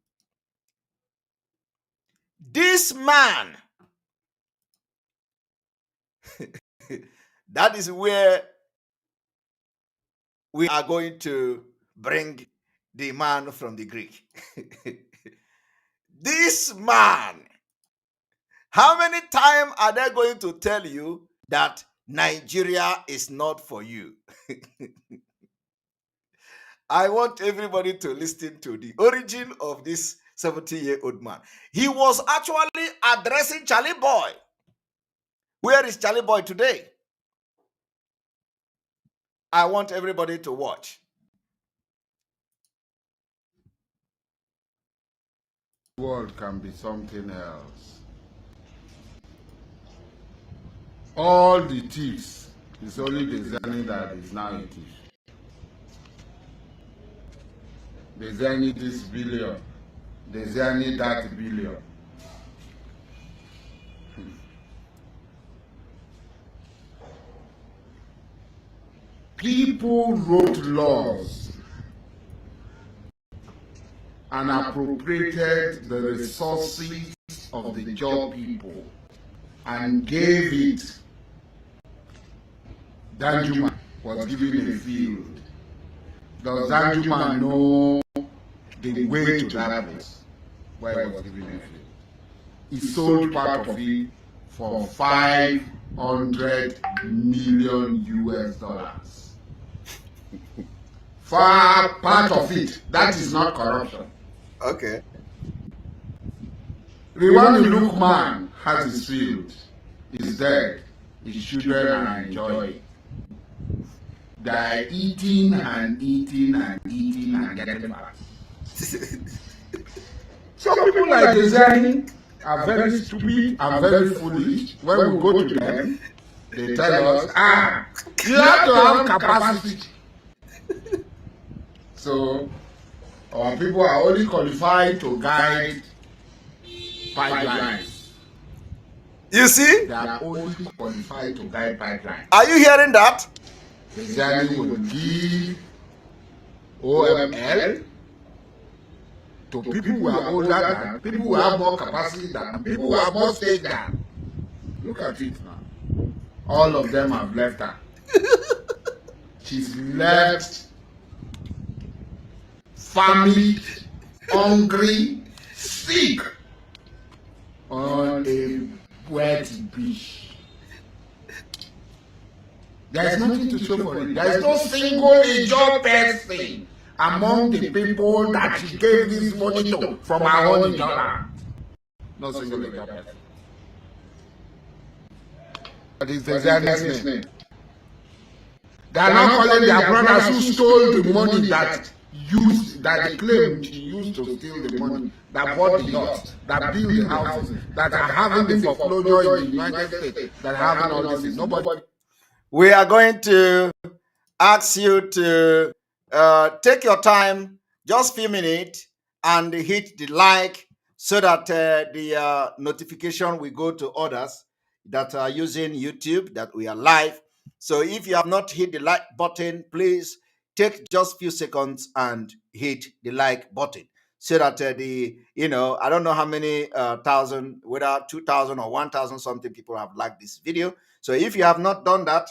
This man, that is where we are going to bring the man from the Greek. This man, how many times are they going to tell you that Nigeria is not for you? I want everybody to listen to the origin of this 70-year-old man. He was actually addressing Charlie Boy. Where is Charlie Boy today? I want everybody to watch. The world can be something else. All the thieves is only the Zeni that is now a thief. The Zeni this billion, the Zeni that billion. People wrote laws and appropriated the resources of the job people and gave it. Danjuma was given a field. Does Danjuma know the way to that place where he was given a field? He sold part of it for $500 million US. Far part of it. That is not corruption. Okay. Riwani Lukman has his field. He's dead. His children are enjoying. They are eating and eating and eating and getting fat. Some people like designing are very stupid and very foolish. When we go to them, they tell us, you have to have capacity. So, our people are only qualified to guide pipelines. You see? They are only qualified to guide pipelines. Are you hearing that? The Zeni will give OML to people who are older than, people who have more capacity than, people who have more stake than. Look at it now. All of them have left her. she's left famished, hungry, sick on a wet beach. There is nothing to show for it. There is no single Ijaw person among the people that she gave this money to from her own Ijaw. No single Ijaw person. What is the Zionist name? They are now calling their brothers who stole the money that they claimed she used to steal the money, that bought the yachts, that built the houses, that are having the foreclosure in the United States, that are having all this. Nobody. We are going to ask you to take your time, just few minutes, and hit the like so that the notification will go to others that are using YouTube, that we are live. So if you have not hit the like button, please take just few seconds and hit the like button so that I don't know how many thousand, whether 2,000 or 1,000 something people have liked this video. So if you have not done that,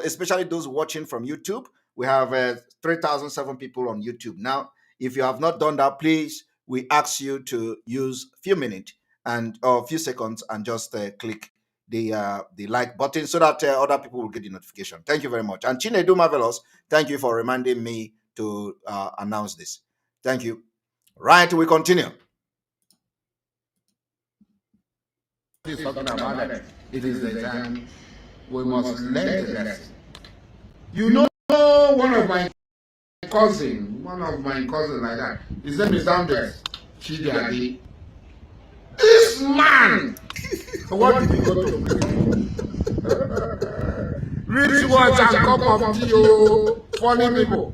especially those watching from YouTube, we have 3,007 people on YouTube now. If you have not done that, please, we ask you to use a few minutes and a few seconds and just click the like button so that other people will get the notification. Thank you very much. And Chinedu Marvelous, thank you for reminding me to announce this. Thank you. Right, we continue. Talking about it. It is the time we must learn the lesson. You know, one of my cousins like that, his name is Anders Chidadi. This man, what did he go to? Rich watch and cup of tea, oh, funny people.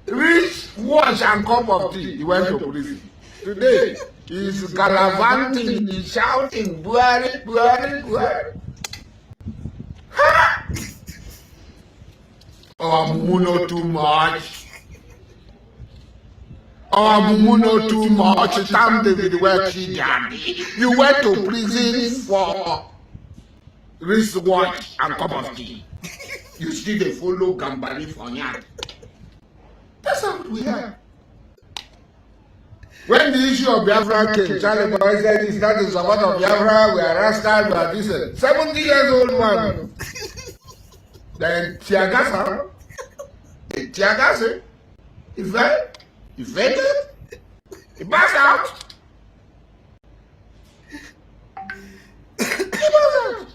Rich watch and cup of tea, he went to prison. Today, he's gallivanting, he's shouting, Buhari, Buhari, Buhari. Oh, Muno too much. Oh, Muno too much. Tam David Chidadi. You went to prison for wristwatch and cup of tea. You still dey follow Gambari for yard. That's how we are. When the issue of Biafra came, Charlie Boy said it's not in support of Biafra, we are rascal, we are this. 70 years old man. Then Tiagasa, he fell, he fainted, he passed out. He passed out.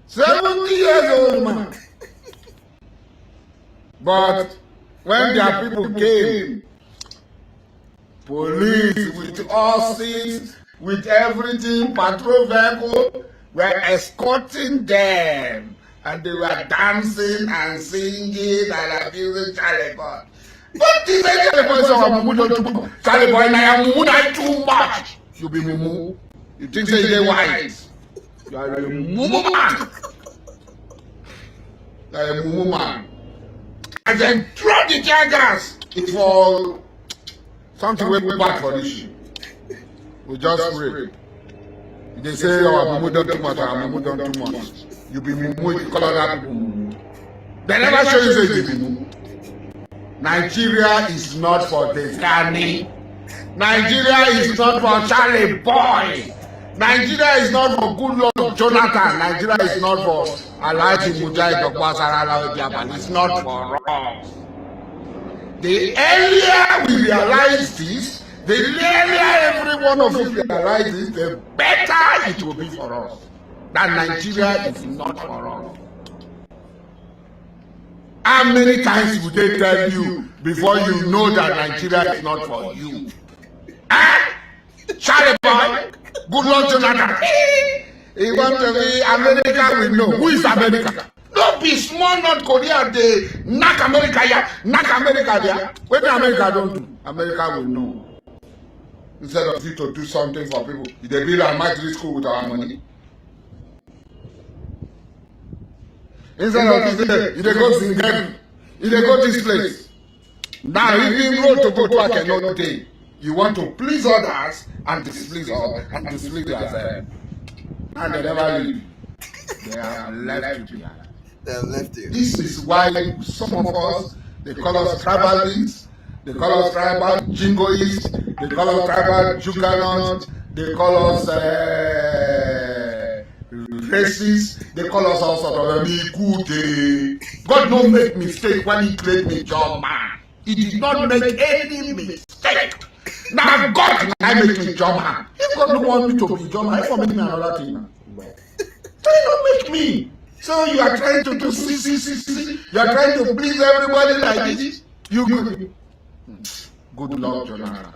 70 years old man. But when their people came, police with horses, with everything, patrol vehicle, were escorting them. And they were dancing and singing and abusing Charlie Boy. But this is Charlie Boy, so Mumu too much. Charlie Boy, now Mumu too much. You be Mumu. You think say you white. You are a Mumu man. You are a Mumu man. And then throw the tear gas. It's for something way back for this shit. We just pray. They say, oh, Mumu done too much, Mumu done too much. You be Mumu, you call other people Mumu. They never show you say you be Mumu. Nigeria is not for the Ghani. Nigeria is not for Charlie Boy. Nigeria is not for Goodluck Jonathan. Nigeria is not for Alhaji Mujahid Okwasarala. It's not for us. The earlier we realize this, the earlier every one of you realizes, the better it will be for us. That Nigeria is not for us. How many times would they tell you before you know that Nigeria is not for you? Charlie Boy, Goodluck Jonathan. He want to be America, we know. Who is America? Don't be small North Korea, they knock America here, knock America there. What the America don't do? America will know. Instead of you to do something for people, they build a military school with our money. Instead of this, they go Zimbabwe, they go this place. Now, if you road to go to work another day, you want to please others and displease others and displease yourself. And they never leave. They are left to behind. They left you. This is why some of us, they call us tribalists, they call us tribal jingoists, they call us tribal juggernauts, they call us racists, they call us all sort of Mikude. God don't make mistake when he created me German. He did not make any mistake. Now God can make me German. If God don't want me to be German, if I make me another thing, so he don't make me. So you are trying to do see. You are trying to please everybody like this. You good luck, Jonathan.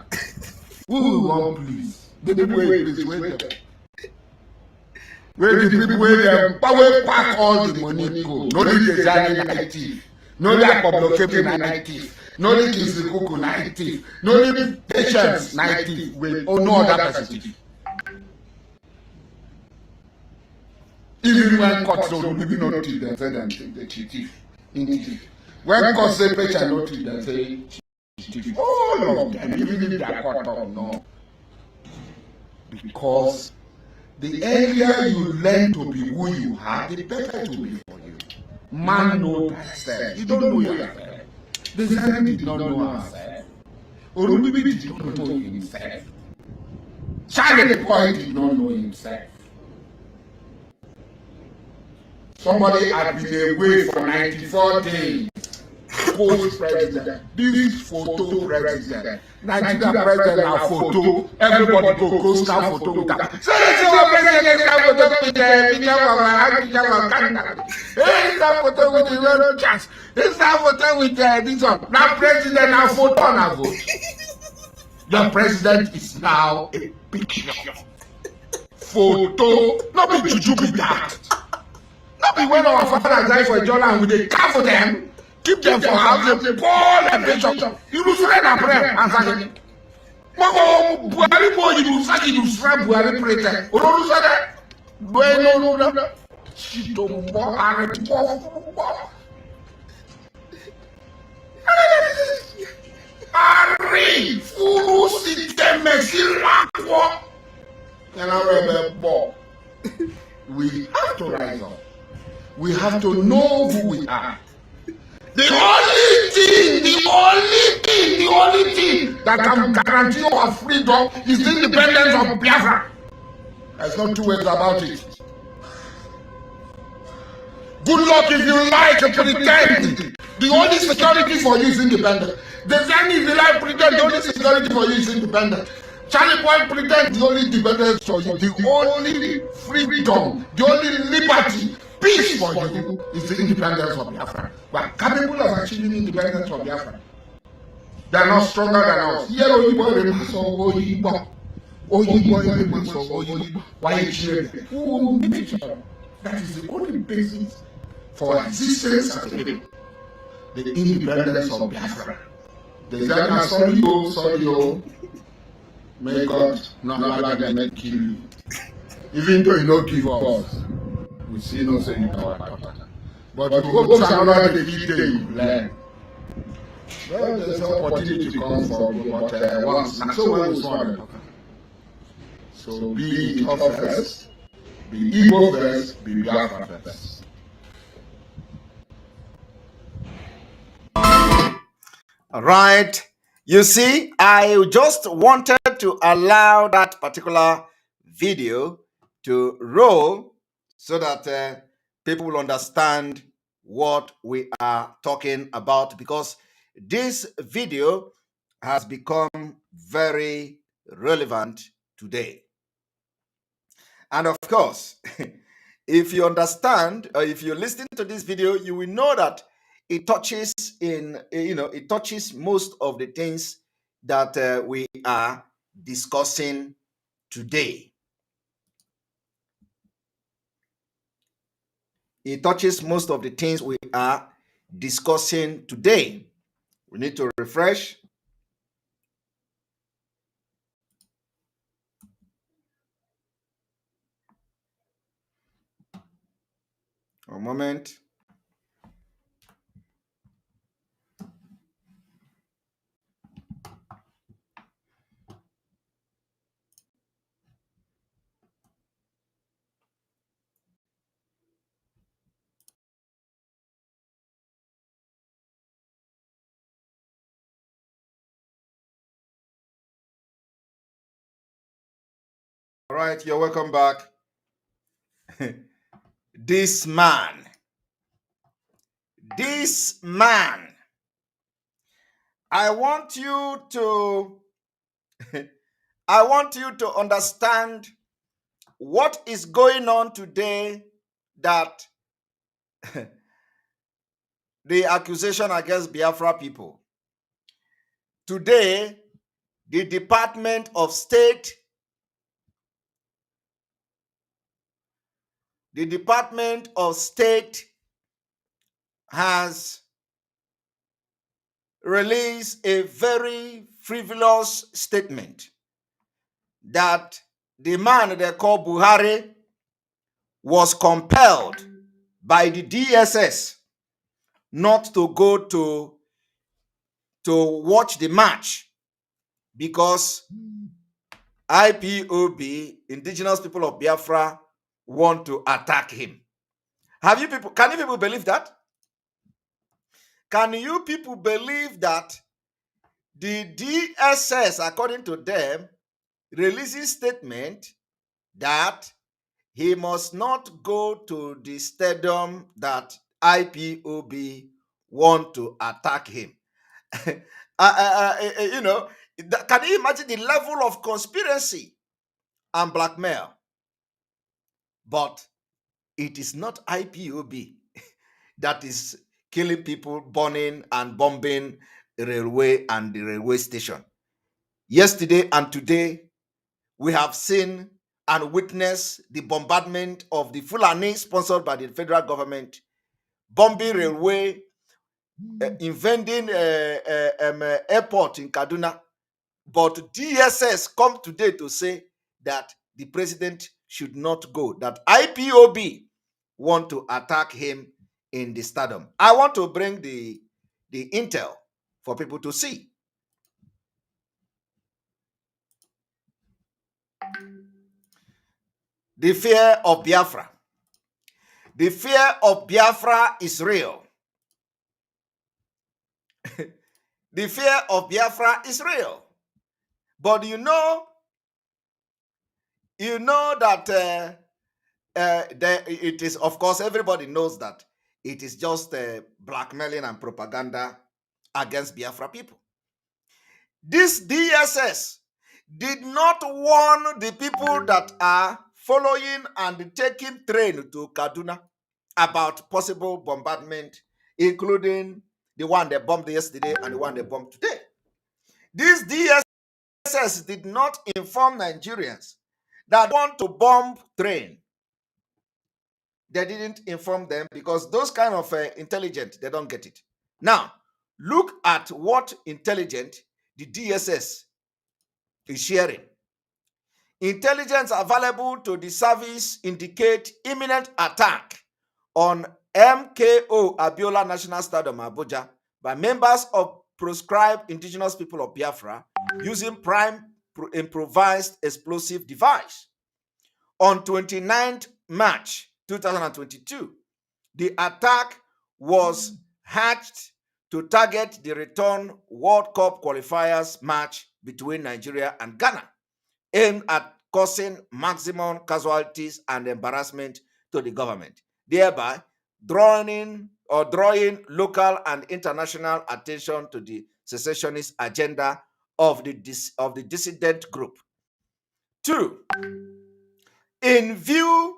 Who won't please? The people where please wait them. Where the people where them power pack all the money go. No need the Jani native. No need Pablo Kepi native. No need Kizikuku native. No need patience native. With no other person. Even when court don't maybe not treat them, say them they cheat. Indeed. When court say patient not treat them, say cheat. All of them, even if they are caught up, no. Because the earlier you learn to be who you are, the better it will be for you. Man know thyself. You don't know yourself. The Zion did not know herself. Olubibi did not know himself. Charlie Boy did not know himself. Somebody had been away for 94 days. Post-president. This photo president. Nigeria president now photo. Everybody go snap photo with that. Say what president snap photo with the snap photo with the red chance. Snap photo with this one. Now president now photo now vote. The president is now a picture. Photo. Not be juju be that. Not be when our father died for Jordan with a car for them, keep them for house, they pour them pension. You lose friend and prayer and second. Mama, Buhari boy, you lose Saki, you friend Buhari prayer. Oh, no, that. No. She don't more Ari, Furu, Sitem, Messilakwa. And I remember, we have to rise up. We have to know who we are. The only thing that can guarantee our freedom is the independence of Biafra. There's not two ways about it. Good luck if you like to pretend. The only security for you is independence. The same if you like pretend, the only security for you is independence. Charlie Boy pretend the only independence for you, the only freedom, the only liberty. Peace for you is the independence of Biafra. We are capable of achieving independence of Biafra. They are not stronger than us. That is the only basis for existence as a people. The independence of Biafra. The Zana, sorry. May God not allow them to kill you. Even though you don't give us. We see no say you our daughter. But we hope another day you learn. Well, there's an opportunity to come for you, but once, so when we saw them. So be it first, be Igbo first, be Biafra first. All right. You see, I just wanted to allow that particular video to roll so that people will understand what we are talking about, because this video has become very relevant today. And of course, if you understand or if you listen to this video, you will know that it touches it touches most of the things that we are discussing today. It touches most of the things we are discussing today. We need to refresh. A moment. All right, you're welcome back. This man, I want you to understand what is going on today, that the accusation against Biafra people. Today, the Department of State, has released a very frivolous statement that the man they call Buhari was compelled by the DSS not to go to watch the match because IPOB, Indigenous People of Biafra, want to attack him. Can you people believe that? Can you people believe that the DSS, according to them, releases statement that he must not go to the stadium that IPOB want to attack him? You know, can you imagine the level of conspiracy and blackmail? But it is not IPOB that is killing people, burning and bombing the railway and the railway station. Yesterday and today, we have seen and witnessed the bombardment of the Fulani sponsored by the federal government, bombing railway, invading airport in Kaduna. But DSS come today to say that the president should not go, that IPOB want to attack him in the stadium. I want to bring the intel for people to see. The fear of Biafra. The fear of Biafra is real. The fear of Biafra is real. But you know that it is, of course, everybody knows that it is just blackmailing and propaganda against Biafra people. This DSS did not warn the people that are following and taking train to Kaduna about possible bombardment, including the one they bombed yesterday and the one they bombed today. This DSS did not inform Nigerians that want to bomb train. They didn't inform them because those kind of intelligent, they don't get it. Now, look at what intelligent the DSS is sharing. Intelligence available to the service indicate imminent attack on MKO Abiola National Stadium, Abuja, by members of proscribed indigenous people of Biafra using prime improvised explosive device. On 29th March 2022, the attack was hatched to target the return World Cup qualifiers match between Nigeria and Ghana, aimed at causing maximum casualties and embarrassment to the government, thereby drawing local and international attention to the secessionist agenda of the dissident group. 2. In view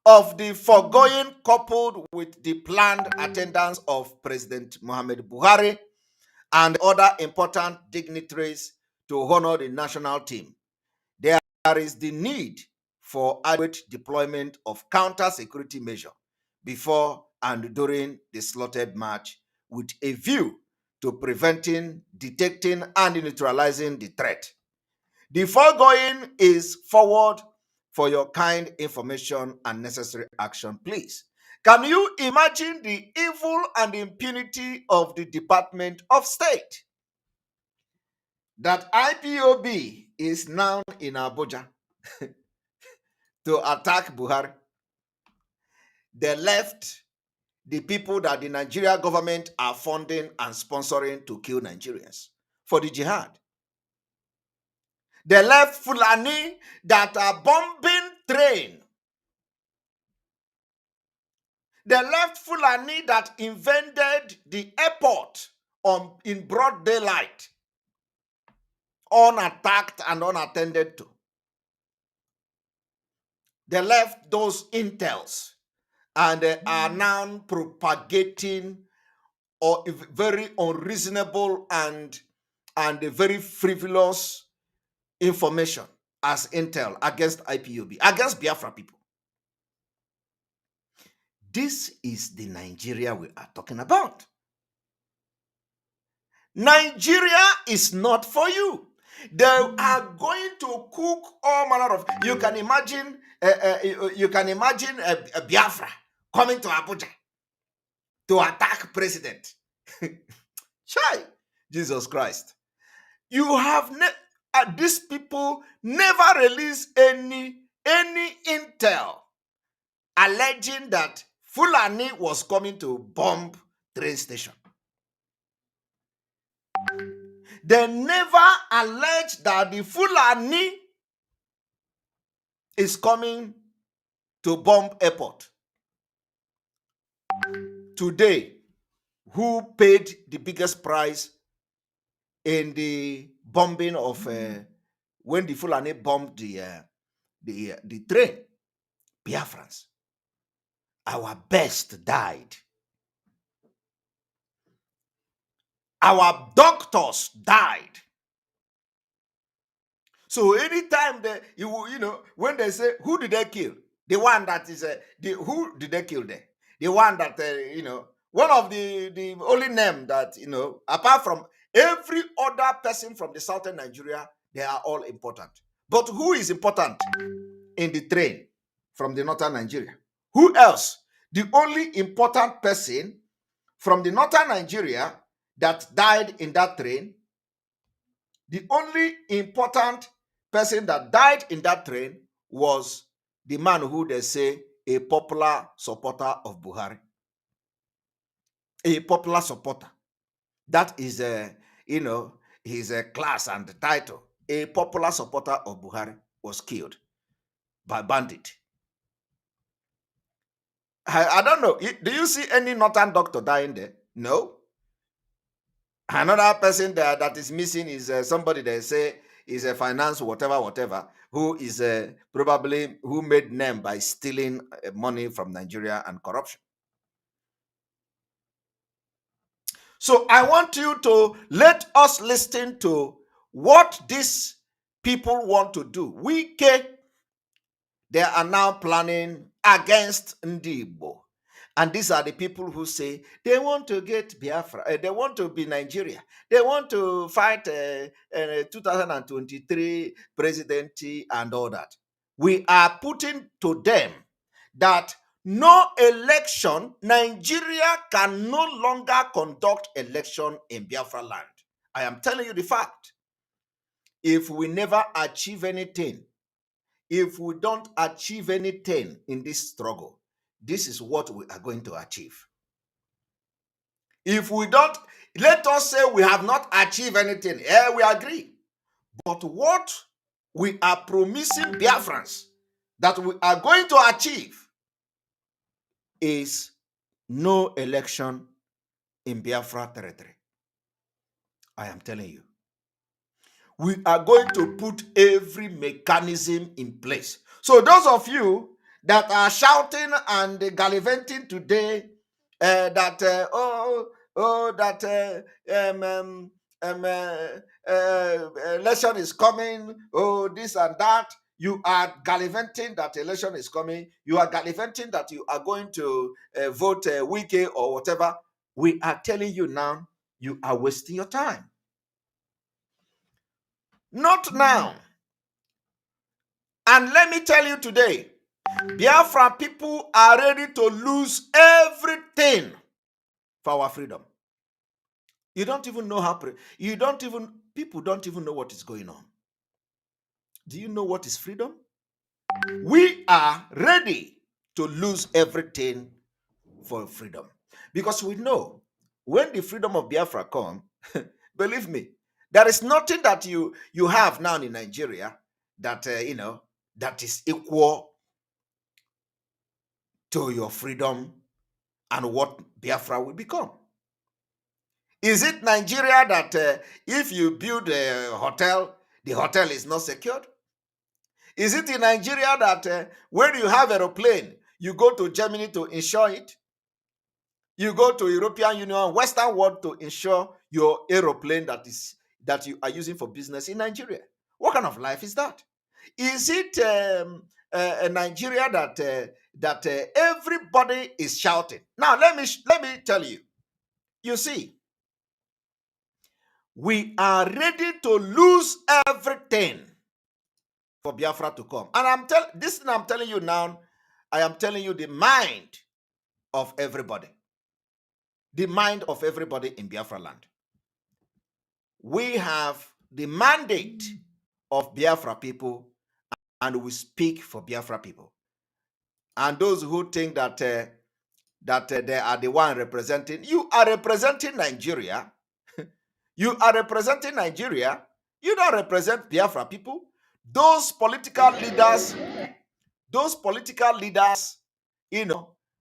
of the foregoing, coupled with the planned attendance of President Muhammad Buhari and other important dignitaries to honor the national team, there is the need for adequate deployment of counter-security measures before and during the slotted match with a view to preventing, detecting, and neutralizing the threat. The foregoing is forward for your kind information and necessary action, please. Can you imagine the evil and impunity of the Department of State? That IPOB is now in Abuja to attack Buhari. They left the people that the Nigeria government are funding and sponsoring to kill Nigerians for the jihad. They left Fulani that are bombing train. They left Fulani that invaded the airport in broad daylight, unattacked and unattended to. They left those intels and they are now propagating very unreasonable and very frivolous information as intel against IPOB, against Biafra people. This is the Nigeria we are talking about. Nigeria is not for you. They are going to cook all manner of. You can imagine. Biafra coming to Abuja to attack president. Chai, Jesus Christ! You have these people never released any intel alleging that Fulani was coming to bomb train station. They never alleged that the Fulani is coming to bomb airport. Today, who paid the biggest price in the bombing of when the Fulani bombed the train? Biafrans. Our best died. Our doctors died. So anytime when they say who did they kill, the one that is who did they kill there? The one that one of the only name that apart from every other person from the southern Nigeria, they are all important. But who is important in the train from the northern Nigeria? Who else? The only important person from the northern Nigeria that died in that train, the only important person that died in that train was the man who they say a popular supporter of Buhari. A popular supporter. That is his class and title. A popular supporter of Buhari was killed by bandit. I don't know. Do you see any northern doctor dying there? No. Another person that is missing is somebody they say is a finance whatever, who is probably who made name by stealing money from Nigeria and corruption. So I want you to let us listen to what these people want to do. They are now planning against Ndibo. And these are the people who say they want to get Biafra, they want to be Nigeria, they want to fight 2023 presidency and all that. We are putting to them that no election, Nigeria can no longer conduct election in Biafra land. I am telling you the fact. If we never achieve anything, if we don't achieve anything in this struggle, this is what we are going to achieve. If we don't, let us say we have not achieved anything. We agree. But what we are promising Biafrans that we are going to achieve is no election in Biafra territory. I am telling you. We are going to put every mechanism in place. So those of you that are shouting and gallivanting today that election is coming, this and that, you are gallivanting that election is coming, you are gallivanting that you are going to vote Wike or whatever. We are telling you now, you are wasting your time. Not now. And let me tell you today, Biafra people are ready to lose everything for our freedom. You don't even know how, people don't even know what is going on. Do you know what is freedom? We are ready to lose everything for freedom. Because we know when the freedom of Biafra comes, believe me, There is nothing that you have now in Nigeria that that is equal to your freedom and what Biafra will become. Is it Nigeria that if you build a hotel, the hotel is not secured? Is it in Nigeria that when you have an aeroplane, you go to Germany to insure it? You go to European Union, Western world to insure your aeroplane that you are using for business in Nigeria? What kind of life is that? Is it a Nigeria that everybody is shouting? Now let me tell you. You see, we are ready to lose everything for Biafra to come. And I'm telling you now, I am telling you the mind of everybody. The mind of everybody in Biafra land. We have the mandate of Biafra people, and we speak for Biafra people. And those who think that they are the one representing, you are representing Nigeria. You are representing Nigeria. You don't represent Biafra people. Those political leaders,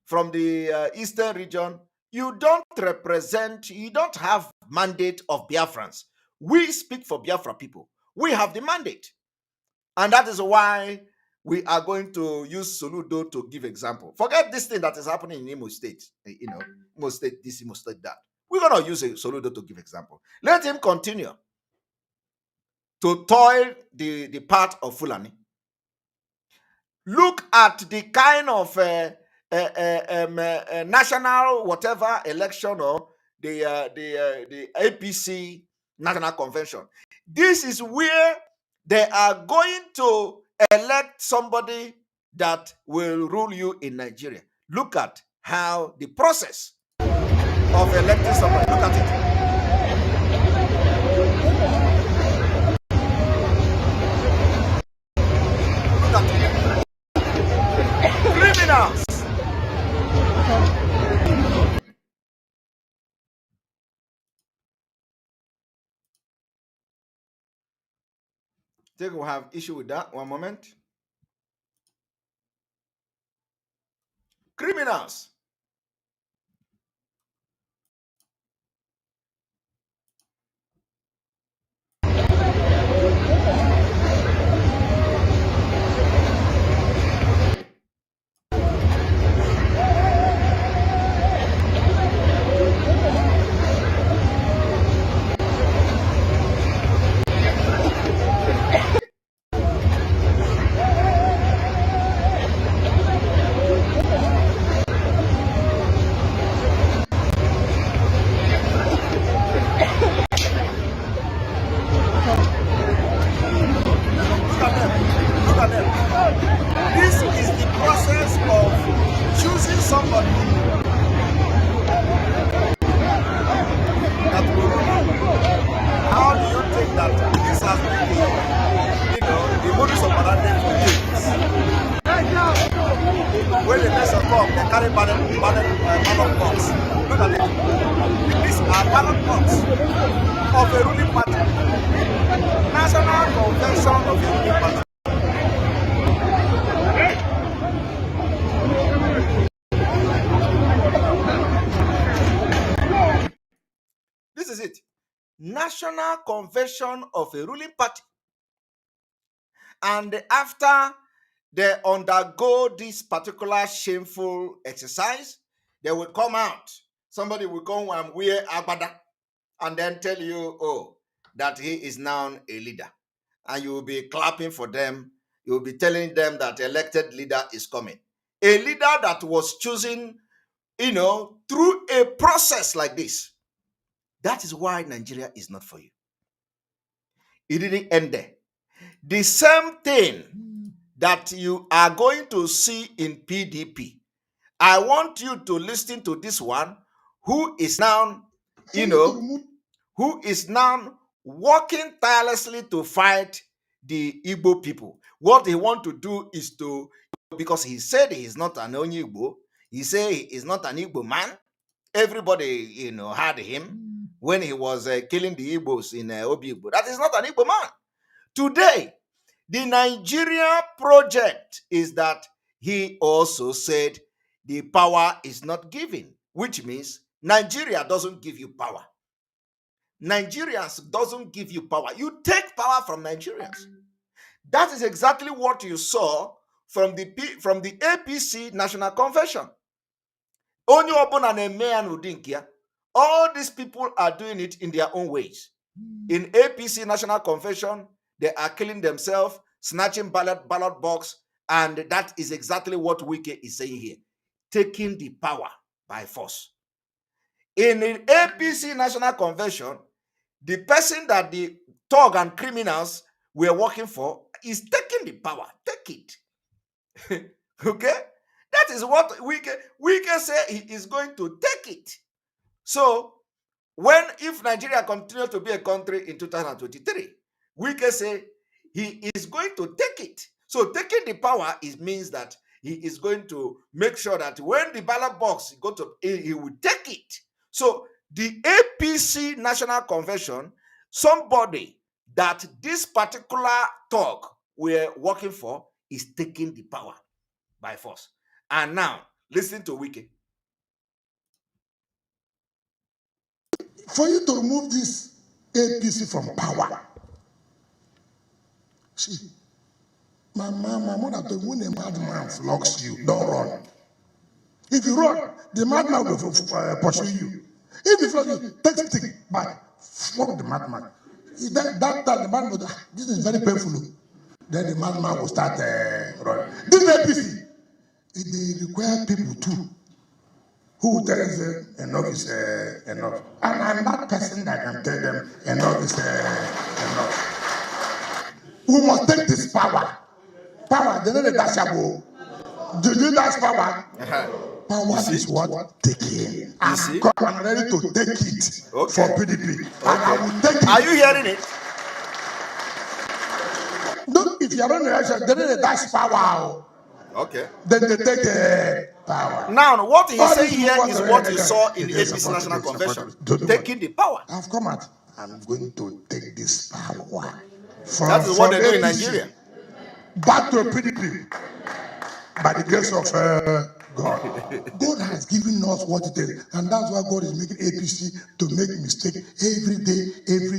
from the eastern region, you don't have mandate of Biafrans. We speak for Biafra people. We have the mandate. And that is why we are going to use Soludo to give example. Forget this thing that is happening in Imo State. Imo State this, Imo State that. We're going to use Soludo to give example. Let him continue to toil the part of Fulani. Look at the kind of national whatever election or the APC National Convention. This is where they are going to elect somebody that will rule you in Nigeria. Look at how the process of electing somebody. Look at it. Criminals. I think we'll have issue with that. One moment. Criminals. National Convention of a ruling party. And after they undergo this particular shameful exercise, they will come out. Somebody will go and wear agbada and then tell you, oh, that he is now a leader. And you will be clapping for them. You will be telling them that elected leader is coming. A leader that was chosen, through a process like this. That is why Nigeria is not for you. It didn't end there. The same thing that you are going to see in PDP. I want you to listen to this one, who is now, who is now working tirelessly to fight the Igbo people. What he want to do is to, because he said he is not an only Igbo, he said he is not an Igbo man. Everybody, had him when he was killing the Igbos in Obiigbo. That is not an Igbo man. Today, the Nigeria project is that he also said the power is not given, which means Nigeria doesn't give you power. Nigerians doesn't give you power. You take power from Nigerians. That is exactly what you saw from the APC National Convention. Only open and all these people are doing it in their own ways. In APC National Convention, they are killing themselves, snatching ballot box, and that is exactly what Wike is saying here, taking the power by force. In the APC National Convention, the person that the thug and criminals were working for is taking the power. Take it. Okay? That is what Wike say he is going to take it. So, if Nigeria continues to be a country in 2023, Wike say he is going to take it. So taking the power means that he is going to make sure that when the ballot box go to, he will take it. So the APC National Convention, somebody that this particular talk we're working for is taking the power by force. And now, listen to Wike. For you to remove this APC from power, see, my mother told me, when a madman flocks you, don't run. If you run, the madman will pursue you. If you flog you, take stick back, flog the madman. That time the man will, this is very painful. Then the madman will start running. This APC, they require people too who tells them enough is enough. And I'm that person that can tell them enough is enough. We must take this power. Power, they know the dashable. Do you dash power? Power is what? Taking. I'm ready to take it for PDP. And I will take it. Are you hearing it? No, if you are on the election, they know the dash power. Okay. Then they take power. Now, what he's saying here is what you saw in the APC National Convention. Taking the power. I've come out. I'm going to take this power. That is what they do in Nigeria. Back to PDP. By the grace of God. God has given us what it is. And that's why God is making APC to make mistake every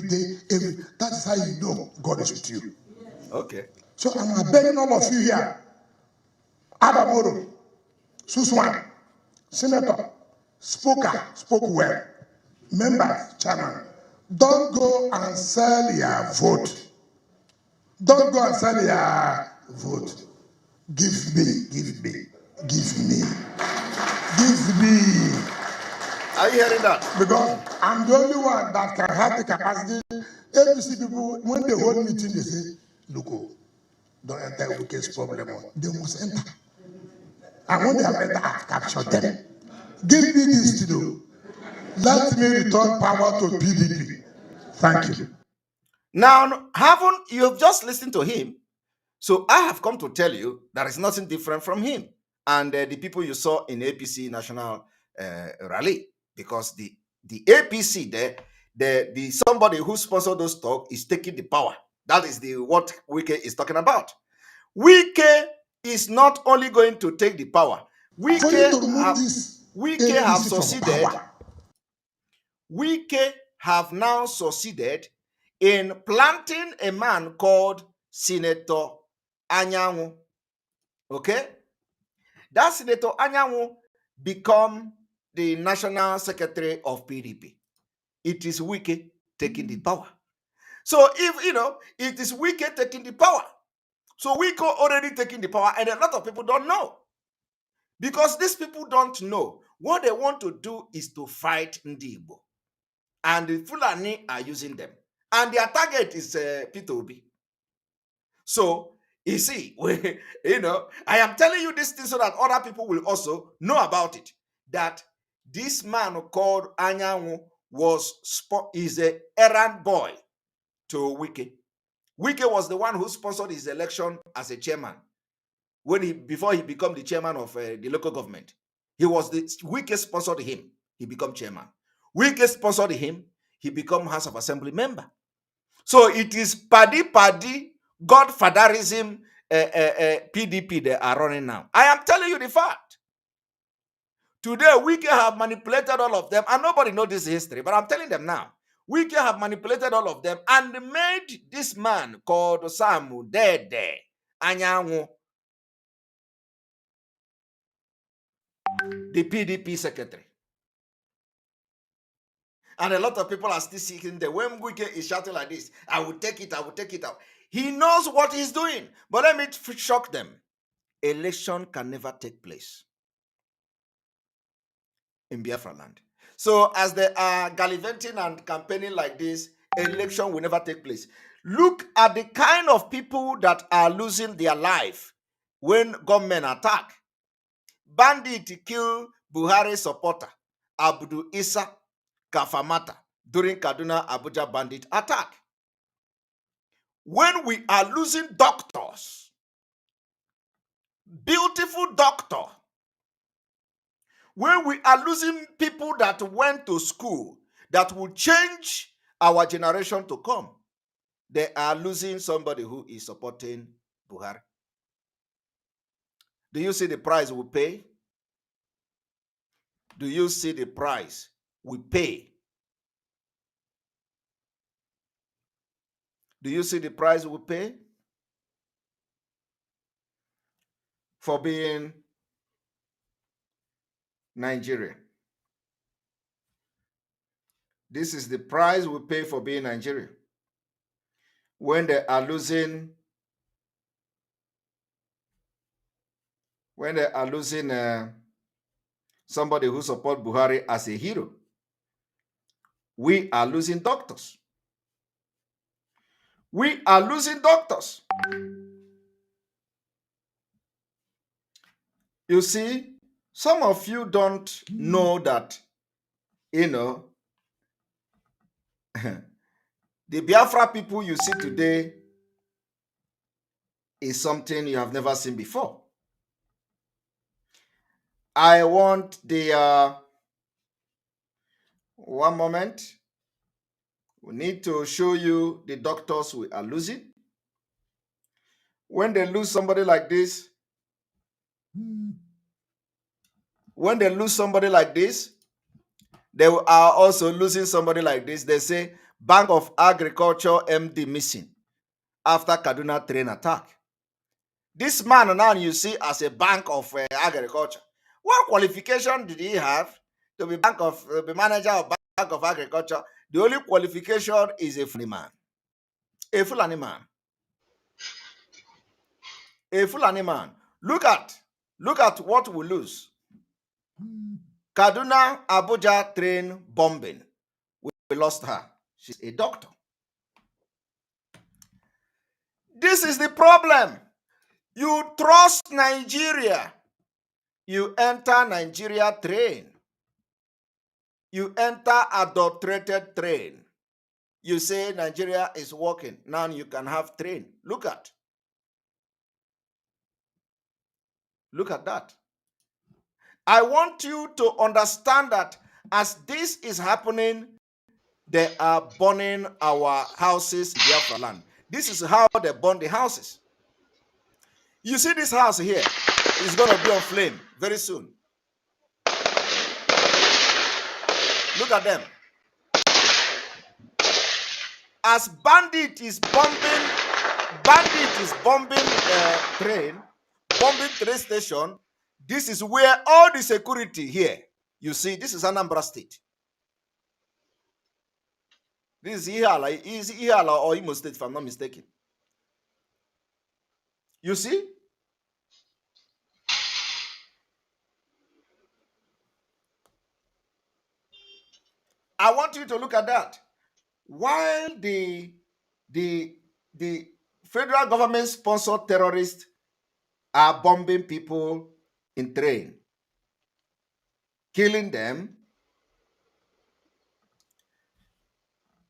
day. That is how you know God is with you. Okay. So I'm begging all of you here. Abamoro, Suswan, Senator, spoke well. Members, chairman, don't go and sell your vote. Don't go and sell your vote. Give me. Are you hearing that? Because I'm the only one that can have the capacity. ABC people, when they hold meeting, they say, look, don't enter Wike's problem. They must enter. And when they have entered, I've captured them. Give me this to do. Let me return power to PDP. Thank you. Now, you have just listened to him? So I have come to tell you there is nothing different from him and the people you saw in APC National Rally, because the APC the somebody who sponsored those talk is taking the power. That is what Wike is talking about. Wike is not only going to take the power. Wike have succeeded. Wike have now succeeded in planting a man called Senator Anyanwu. Okay? That Senator Anyanwu become the National Secretary of PDP. It is Wike taking the power. So it is Wike taking the power. So Wike already taking the power, and a lot of people don't know. Because these people don't know. What they want to do is to fight Ndi Igbo. And the Fulani are using them. And their target is Peter Obi. So, you see, I am telling you this thing so that other people will also know about it. That this man called Anyanwu is an errand boy to Wike. Wike was the one who sponsored his election as a chairman. Before he became the chairman of the local government. Wike sponsored him. He became chairman. Wike sponsored him. he become House of Assembly member. So it is paddy, godfatherism, PDP they are running now. I am telling you the fact. Today, we can have manipulated all of them, and nobody knows this history, but I'm telling them now. We can have manipulated all of them and made this man called Samu Dede Anyanwu the PDP secretary. And a lot of people are still seeking the when Wike is shouting like this, I will take it, I will take it out. He knows what he's doing. But let me shock them. Election can never take place in Biafra land. So as they are gallivanting and campaigning like this, election will never take place. Look at the kind of people that are losing their life when government attack. Bandit kill Buhari supporter Abdul Isa Kafamata during Kaduna Abuja bandit attack. When we are losing doctors, beautiful doctor, when we are losing people that went to school that will change our generation to come, they are losing somebody who is supporting Buhari. Do you see the price we pay? Do you see the price we pay? Do you see the price we pay for being Nigeria? This is the price we pay for being Nigeria. When they are losing, somebody who supports Buhari as a hero, we are losing doctors. We are losing doctors. You see, some of you don't know that, the Biafra people you see today is something you have never seen before. I want the, one moment. We need to show you the doctors we are losing. When they lose somebody like this, they are also losing somebody like this. They say Bank of Agriculture MD missing after Kaduna train attack. This man now you see as a Bank of Agriculture. What qualification did he have to be the manager of Bank of Agriculture? The only qualification is a Fulani man. A Fulani man. A Fulani man. Look at what we lose. Kaduna Abuja train bombing. We lost her. She's a doctor. This is the problem. You trust Nigeria. You enter Nigeria train. You enter adulterated train. You say Nigeria is working. Now you can have train. Look at that. I want you to understand that as this is happening, they are burning our houses in Biafra land. This is how they burn the houses. You see this house here is going to be on flame very soon. Look at them. As bandit is bombing train station. This is where all the security here. You see, this is Anambra State. This is Ihala or Imo State, if I'm not mistaken. You see? I want you to look at that. While the federal government sponsored terrorists are bombing people in train, killing them,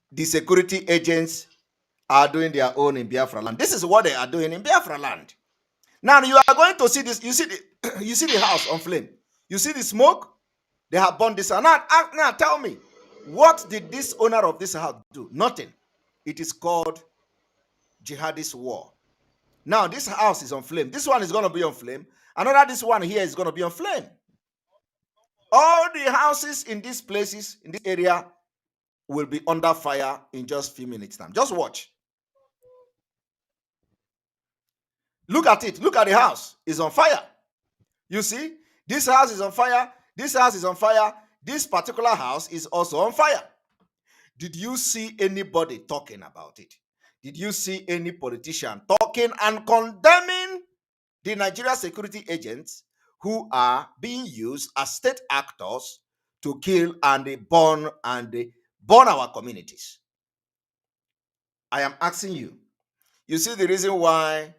the security agents are doing their own in Biafra land. This is what they are doing in Biafra land. Now you are going to see this. You see the house on flame. You see the smoke. They have burned this. Now tell me, What did this owner of this house do? Nothing. It is called jihadist war. Now, this house is on flame. This one is going to be on flame. This one here is going to be on flame. All the houses in these places, in this area, will be under fire in just a few minutes time. Just watch. Look at it. Look at the house. It's on fire. You see? This house is on fire. This house is on fire. This particular house is also on fire. Did you see anybody talking about it? Did you see any politician talking and condemning the Nigeria security agents who are being used as state actors to kill and burn our communities? I am asking you. You see the reason why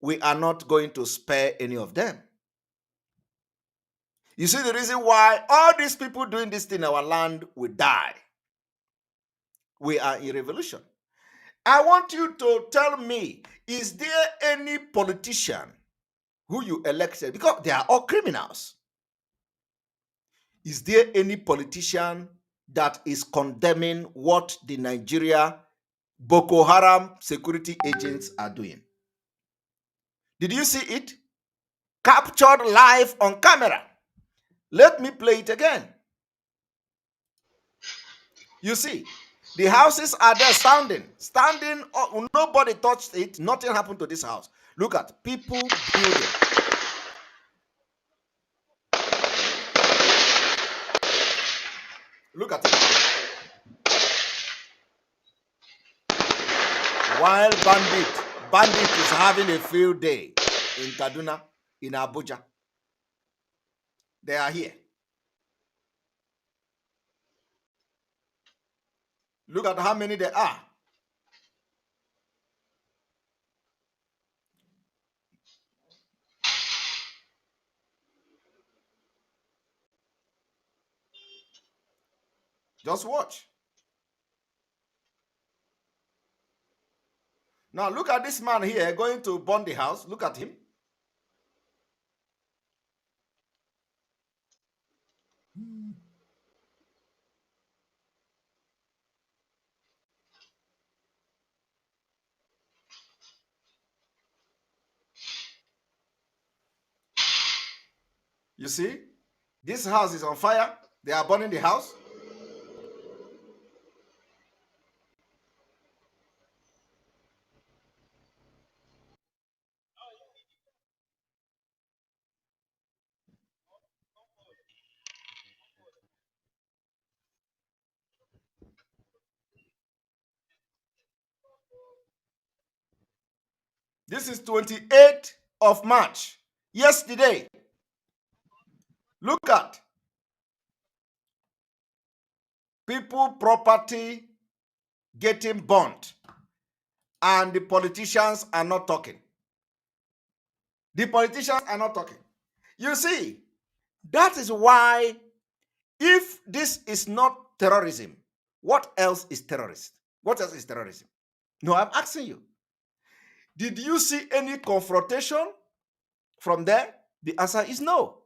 we are not going to spare any of them. You see the reason why all these people doing this thing in our land will die. We are in revolution. I want you to tell me, is there any politician who you elected, because they are all criminals? Is there any politician that is condemning what the Nigeria Boko Haram security agents are doing? Did you see it? Captured live on camera. Let me play it again. You see, the houses are there standing. Nobody touched it. Nothing happened to this house. Look at people building. Look at it. While bandit is having a field day in Kaduna, in Abuja. They are here. Look at how many there are. Just watch. Now look at this man here going to burn the house. Look at him. You see, this house is on fire. They are burning the house. This is 28th of March. Yesterday. Look at people, property getting burnt, and the politicians are not talking. The politicians are not talking. You see, that is why, if this is not terrorism, what else is terrorist? What else is terrorism? No, I'm asking you. Did you see any confrontation from there? The answer is no.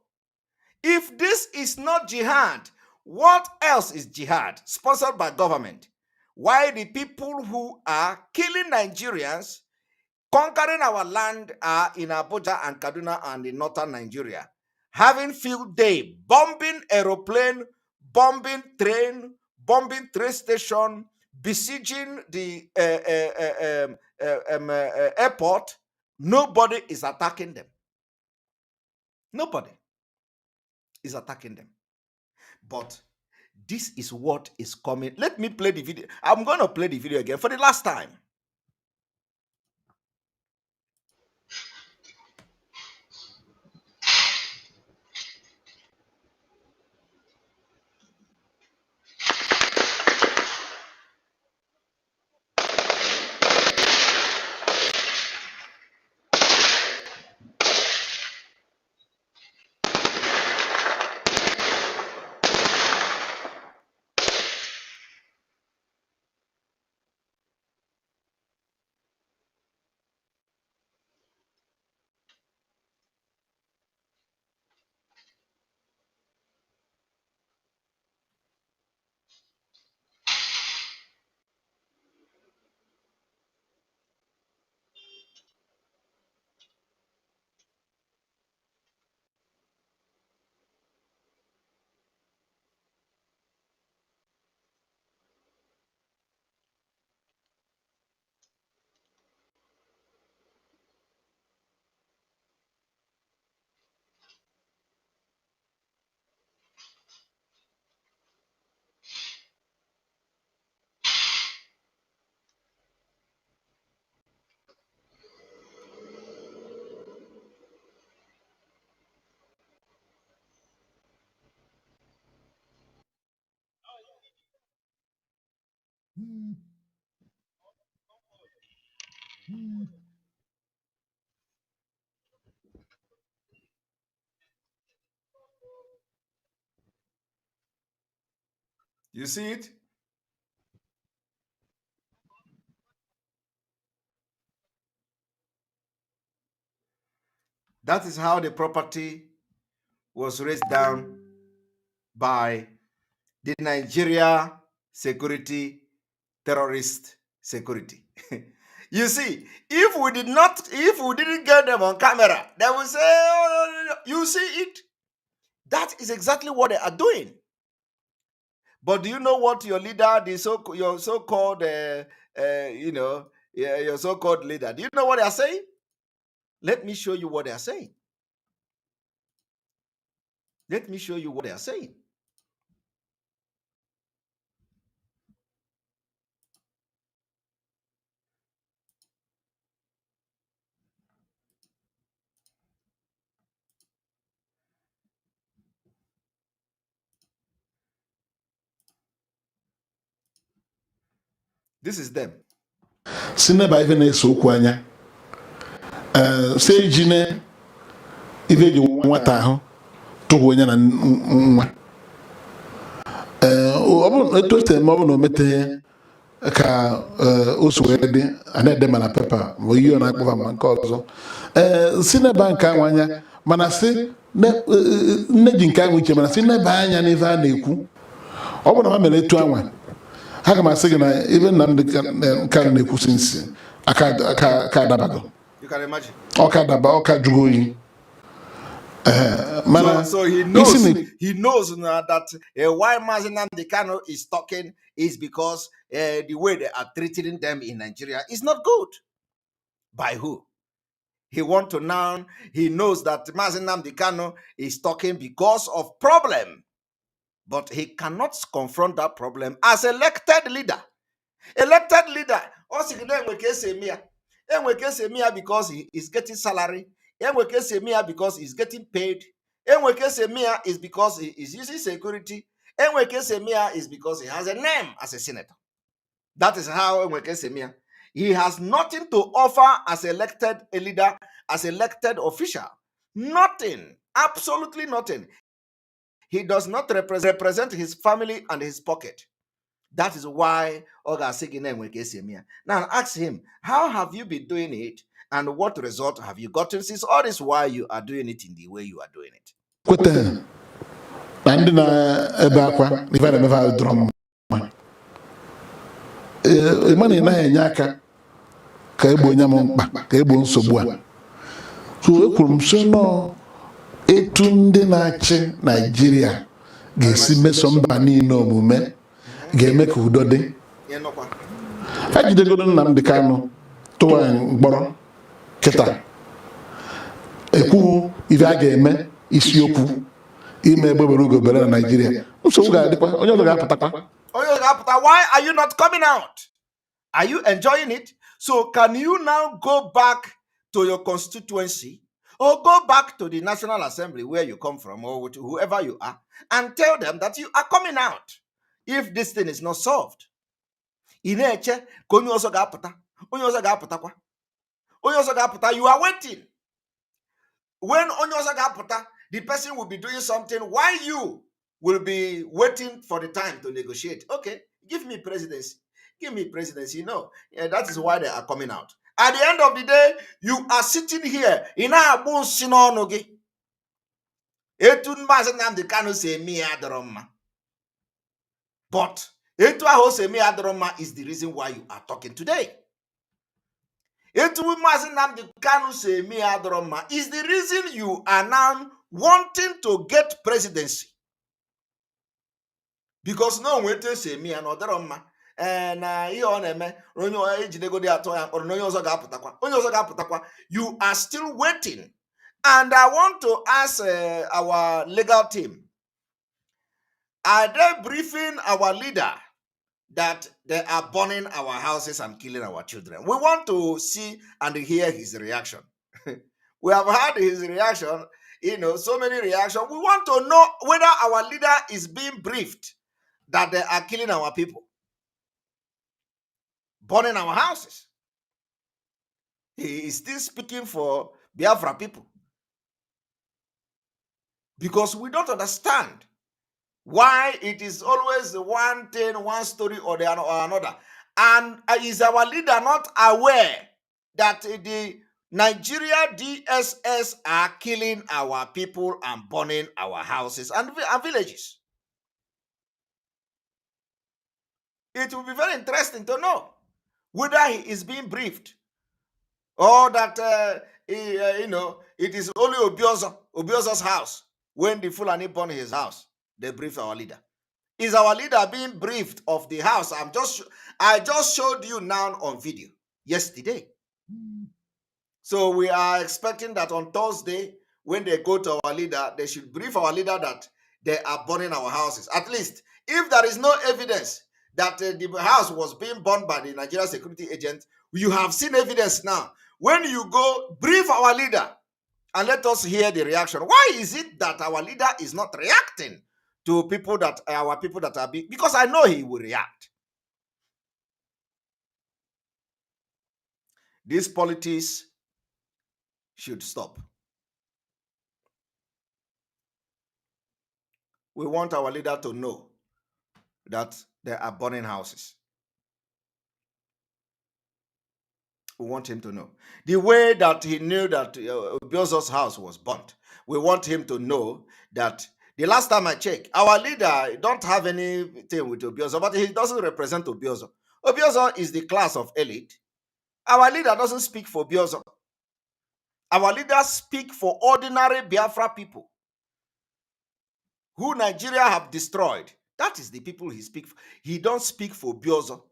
If this is not jihad, what else is jihad? Sponsored by government. Why the people who are killing Nigerians, conquering our land, are in Abuja and Kaduna and in northern Nigeria, having field day, bombing aeroplane, bombing train station, besieging the airport. Nobody is attacking them. Nobody is attacking them. But this is what is coming. Let me play the video. I'm going to play the video again for the last time. You see it? That is how the property was raised down by the Nigeria security, terrorist security. You see, if we didn't get them on camera, they will say, oh, you see it? That is exactly what they are doing. But do you know what your leader, your so-called, your so-called leader, do you know what they are saying? Let me show you what they are saying. Let me show you what they are saying. This is them. Sineba even na-eso okwu anya se jine ife ji nwata ahụ tụgbu onye na nwa ọ bụ etu esi eme ọ bụ na o meteghe ka o so wee dị a na-edema na pepa ma ihe ọ na-akpọba ma nke ọzọ si n'ebe nke ahụ anya mana si nne ji nke ahụ iche mana si n'ebe anya n'ife a na-ekwu ọ bụ na ma mere etu anwa ha ga m asị gị na ibe nna m ka na-ekwu si nsi aka adabago ọ ka jụgo oyi. So he knows now that why Mazi Nnamdi Kanu is talking is because the way they are treating them in Nigeria is not good. By who? He knows that Mazi Nnamdi Kanu is talking because of problem, but he cannot confront that problem as elected leader. Elected leader, because he is getting salary. Because he's getting paid. Is because he is using security. Is because he has a name as a senator. That is how he has nothing to offer as elected a leader, as elected official. Nothing. Absolutely nothing. He does not represent his family and his pocket. That is why Oga Sigine Nwekesemia. Now ask him, how have you been doing it? And what result have you gotten since all this while you are doing it in the way you are doing it? Kwete na ndị na-ebe akwa ife na-emefe ahụ dọrọ mma ịma na enye aka ka egbo onye m mkpa ka egbo nsogbu a so ekwuru m so nọ etu ndị na-achị Naijiria ga-esi meso mba niile omume ga-eme ka udo dị. Ha jidegoro Nnamdi Kanu tụwa mkpọrọ kịta ekwu ife a ga-eme isiokwu ime egbebere ugobere na Nigeria. Nsogbu ga-adịkwa onye ọzọ ga-apụtakwa. Why are you not coming out? Are you enjoying it? So can you now go back to your constituency or go back to the National Assembly where you come from or with whoever you are and tell them that you are coming out if this thing is not solved? You are waiting. When Onyosa Gaputa, the person will be doing something while you will be waiting for the time to negotiate. Okay, give me presidency. Give me presidency. That is why they are coming out. At the end of the day, you are sitting here in a bun sinonogi. Etun Mazenam the Kanu say me adroma. But Etu Ahose me adroma is the reason why you are talking today. Etu Mazenam the Kanu say me adroma is the reason you are now wanting to get presidency. Because no one will say me another and you are still waiting. And I want to ask our legal team, are they briefing our leader that they are burning our houses and killing our children? We want to see and hear his reaction. We have had his reaction, so many reactions. We want to know whether our leader is being briefed that they are killing our people, burning our houses. He is still speaking for Biafra people. Because we don't understand why it is always one thing, one story or another. And is our leader not aware that the Nigeria DSS are killing our people and burning our houses and villages? It will be very interesting to know whether he is being briefed or that it is only Obiozo's house. When the Fulani burn his house, they brief our leader. Is our leader being briefed of the house? I just showed you now on video yesterday. So we are expecting that on Thursday, when they go to our leader, they should brief our leader that they are burning our houses. At least, if there is no evidence that the house was being burned by the Nigeria security agent, you have seen evidence now. When you go, brief our leader and let us hear the reaction. Why is it that our leader is not reacting to our people that are big? Because I know he will react. These politics should stop. We want our leader to know that there are burning houses. We want him to know. The way that he knew that Obiozo's house was burnt, we want him to know that the last time I checked, our leader don't have anything with Obiozo, but he doesn't represent Obiozo. Obiozo is the class of elite. Our leader doesn't speak for Obiozo. Our leaders speak for ordinary Biafra people who Nigeria have destroyed. That is the people he speaks for. He don't speak for Obiozo.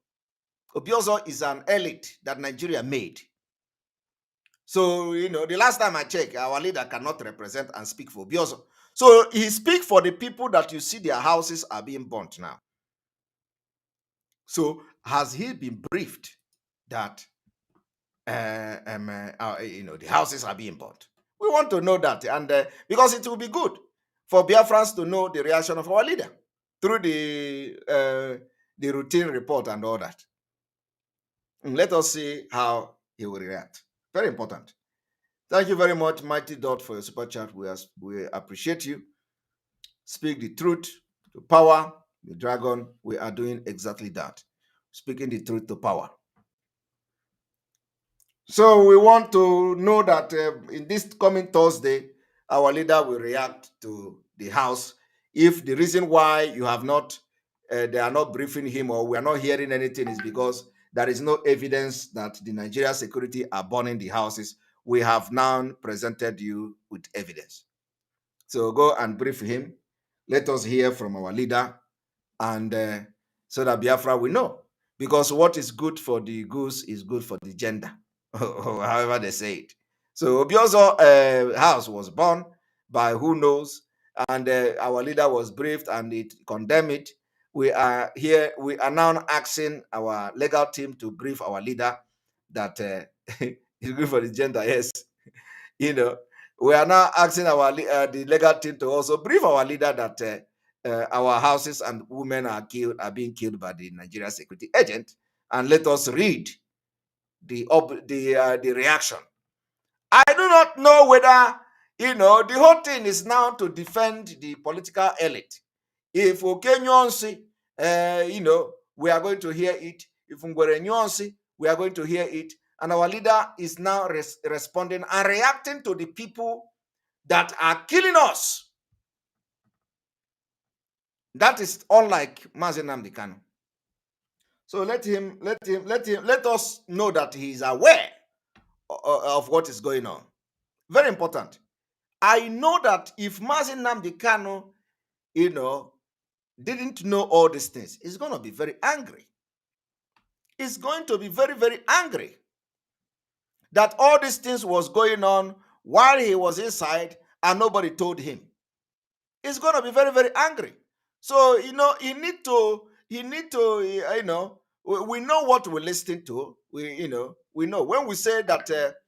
Obiozo is an elite that Nigeria made. So, the last time I checked, our leader cannot represent and speak for Obiozo. So he speaks for the people that you see their houses are being burnt now. So has he been briefed that the houses are being burnt? We want to know that, and because it will be good for Biafrans to know the reaction of our leader through the routine report and all that. Let us see how he will react. Very important. Thank you very much, Mighty Dot, for your super chat. We appreciate you. Speak the truth to power. The dragon, we are doing exactly that. Speaking the truth to power. So we want to know that in this coming Thursday, our leader will react to the House. If the reason why you have not, they are not briefing him or we are not hearing anything is because there is no evidence that the Nigeria security are burning the houses. We have now presented you with evidence. So go and brief him. Let us hear from our leader, and so that Biafra will know. Because what is good for the goose is good for the gender, or however they say it. So Obiozo house was burned by who knows, and our leader was briefed and it condemned it. We are here. We are now asking our legal team to brief our leader that it's good for the gender. Yes, we are now asking our the legal team to also brief our leader that our houses and women are being killed by the Nigeria security agent, and let us read the reaction. I do not know whether the whole thing is now to defend the political elite. If Okenyonsi, we are going to hear it. If Ngwerenyonsi, we are going to hear it. And our leader is now responding and reacting to the people that are killing us. That is unlike Mazi Nnamdi Kanu. So let us know that he is aware of what is going on. Very important. I know that if Mazi Nnamdi Kanu, didn't know all these things, he's going to be very angry. He's going to be very, very angry that all these things was going on while he was inside and nobody told him. He's going to be very, very angry. So, he need to, we know what we're listening to. We know when we say that,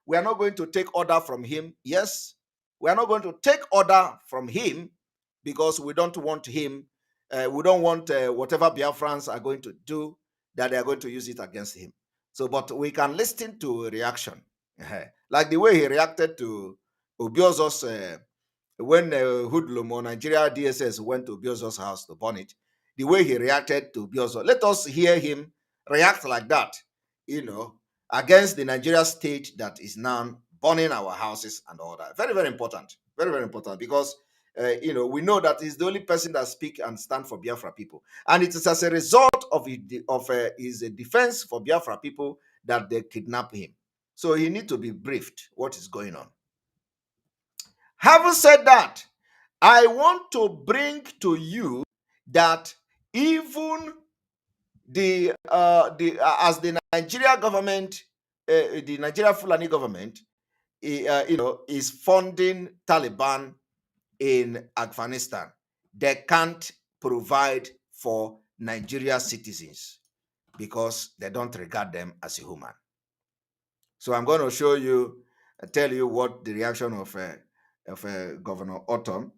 we are not going to take order from him. Yes, we are not going to take order from him because we don't want him. We don't want whatever Biafrans are going to do, that they are going to use it against him. So, but we can listen to a reaction. Like the way he reacted to Obiozo's when Hoodlum or Nigeria DSS went to Obiozo's house to burn it, the way he reacted to Obiozo. Let us hear him react like that, against the Nigeria state that is now burning our houses and all that. Very, very important. Very, very important because we know that he's the only person that speak and stand for Biafra people, and it is as a result of his defense for Biafra people that they kidnap him. So he need to be briefed what is going on. Having said that, I want to bring to you that even as the Nigeria government, the Nigeria Fulani government, is funding Taliban in Afghanistan, they can't provide for Nigeria citizens because they don't regard them as a human. So I'm going to show you, tell you what the reaction of Governor Autumn.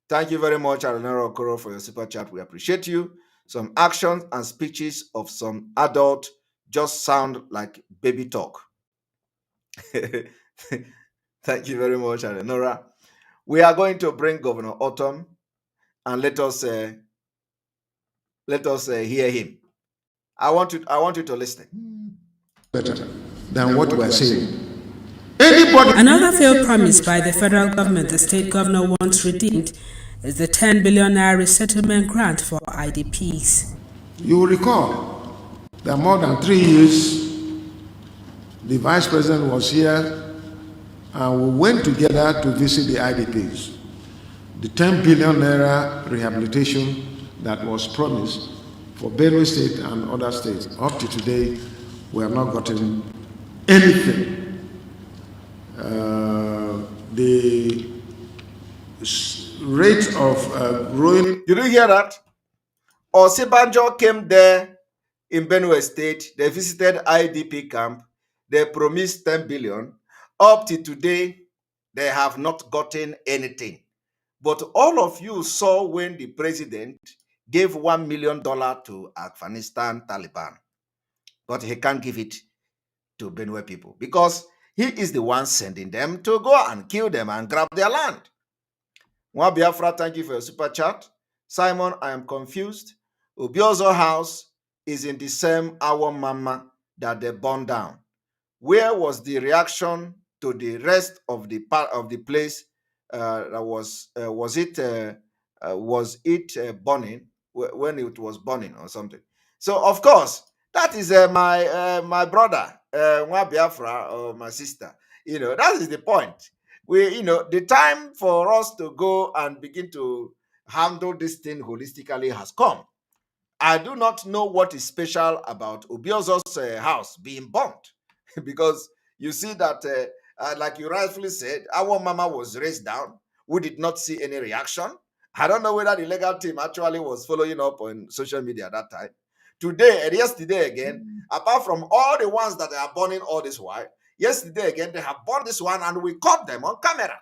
Thank you very much, Aranero Okoro, for your super chat. We appreciate you. Some actions and speeches of some adult just sound like baby talk. Thank you very much, Aranora. We are going to bring Governor Autumn and let us hear him. I want you to listen. Better than what we're saying. Another failed promise by the federal government the state governor wants redeemed is the 10 billion naira resettlement grant for IDPs. You will recall that more than 3 years, the vice president was here and we went together to visit the IDPs. The 10 billion naira rehabilitation that was promised for Benue State and other states, up to today, we have not gotten anything. The rate of growing. Did you hear that? Osibanjo came there in Benue State. They visited IDP camp. They promised 10 billion. Up to today, they have not gotten anything. But all of you saw when the president gave $1 million to Afghanistan Taliban. But he can't give it to Benue people because he is the one sending them to go and kill them and grab their land. Mwa Biafra, thank you for your super chat. Simon, I am confused. Obiozo house is in the same Awo Mama that they burned down. Where was the reaction to the rest of the part of the place? Was it burning when it was burning or something? So of course that is my brother, Mwa Biafra, or my sister. That is the point. The time for us to go and begin to handle this thing holistically has come. I do not know what is special about Obiozo's house being burnt because you see that, like you rightfully said, our mama was raised down. We did not see any reaction. I don't know whether the legal team actually was following up on social media at that time. Today and yesterday again, apart from all the ones that are burning all this while, yesterday again, they have burned this one and we caught them on camera.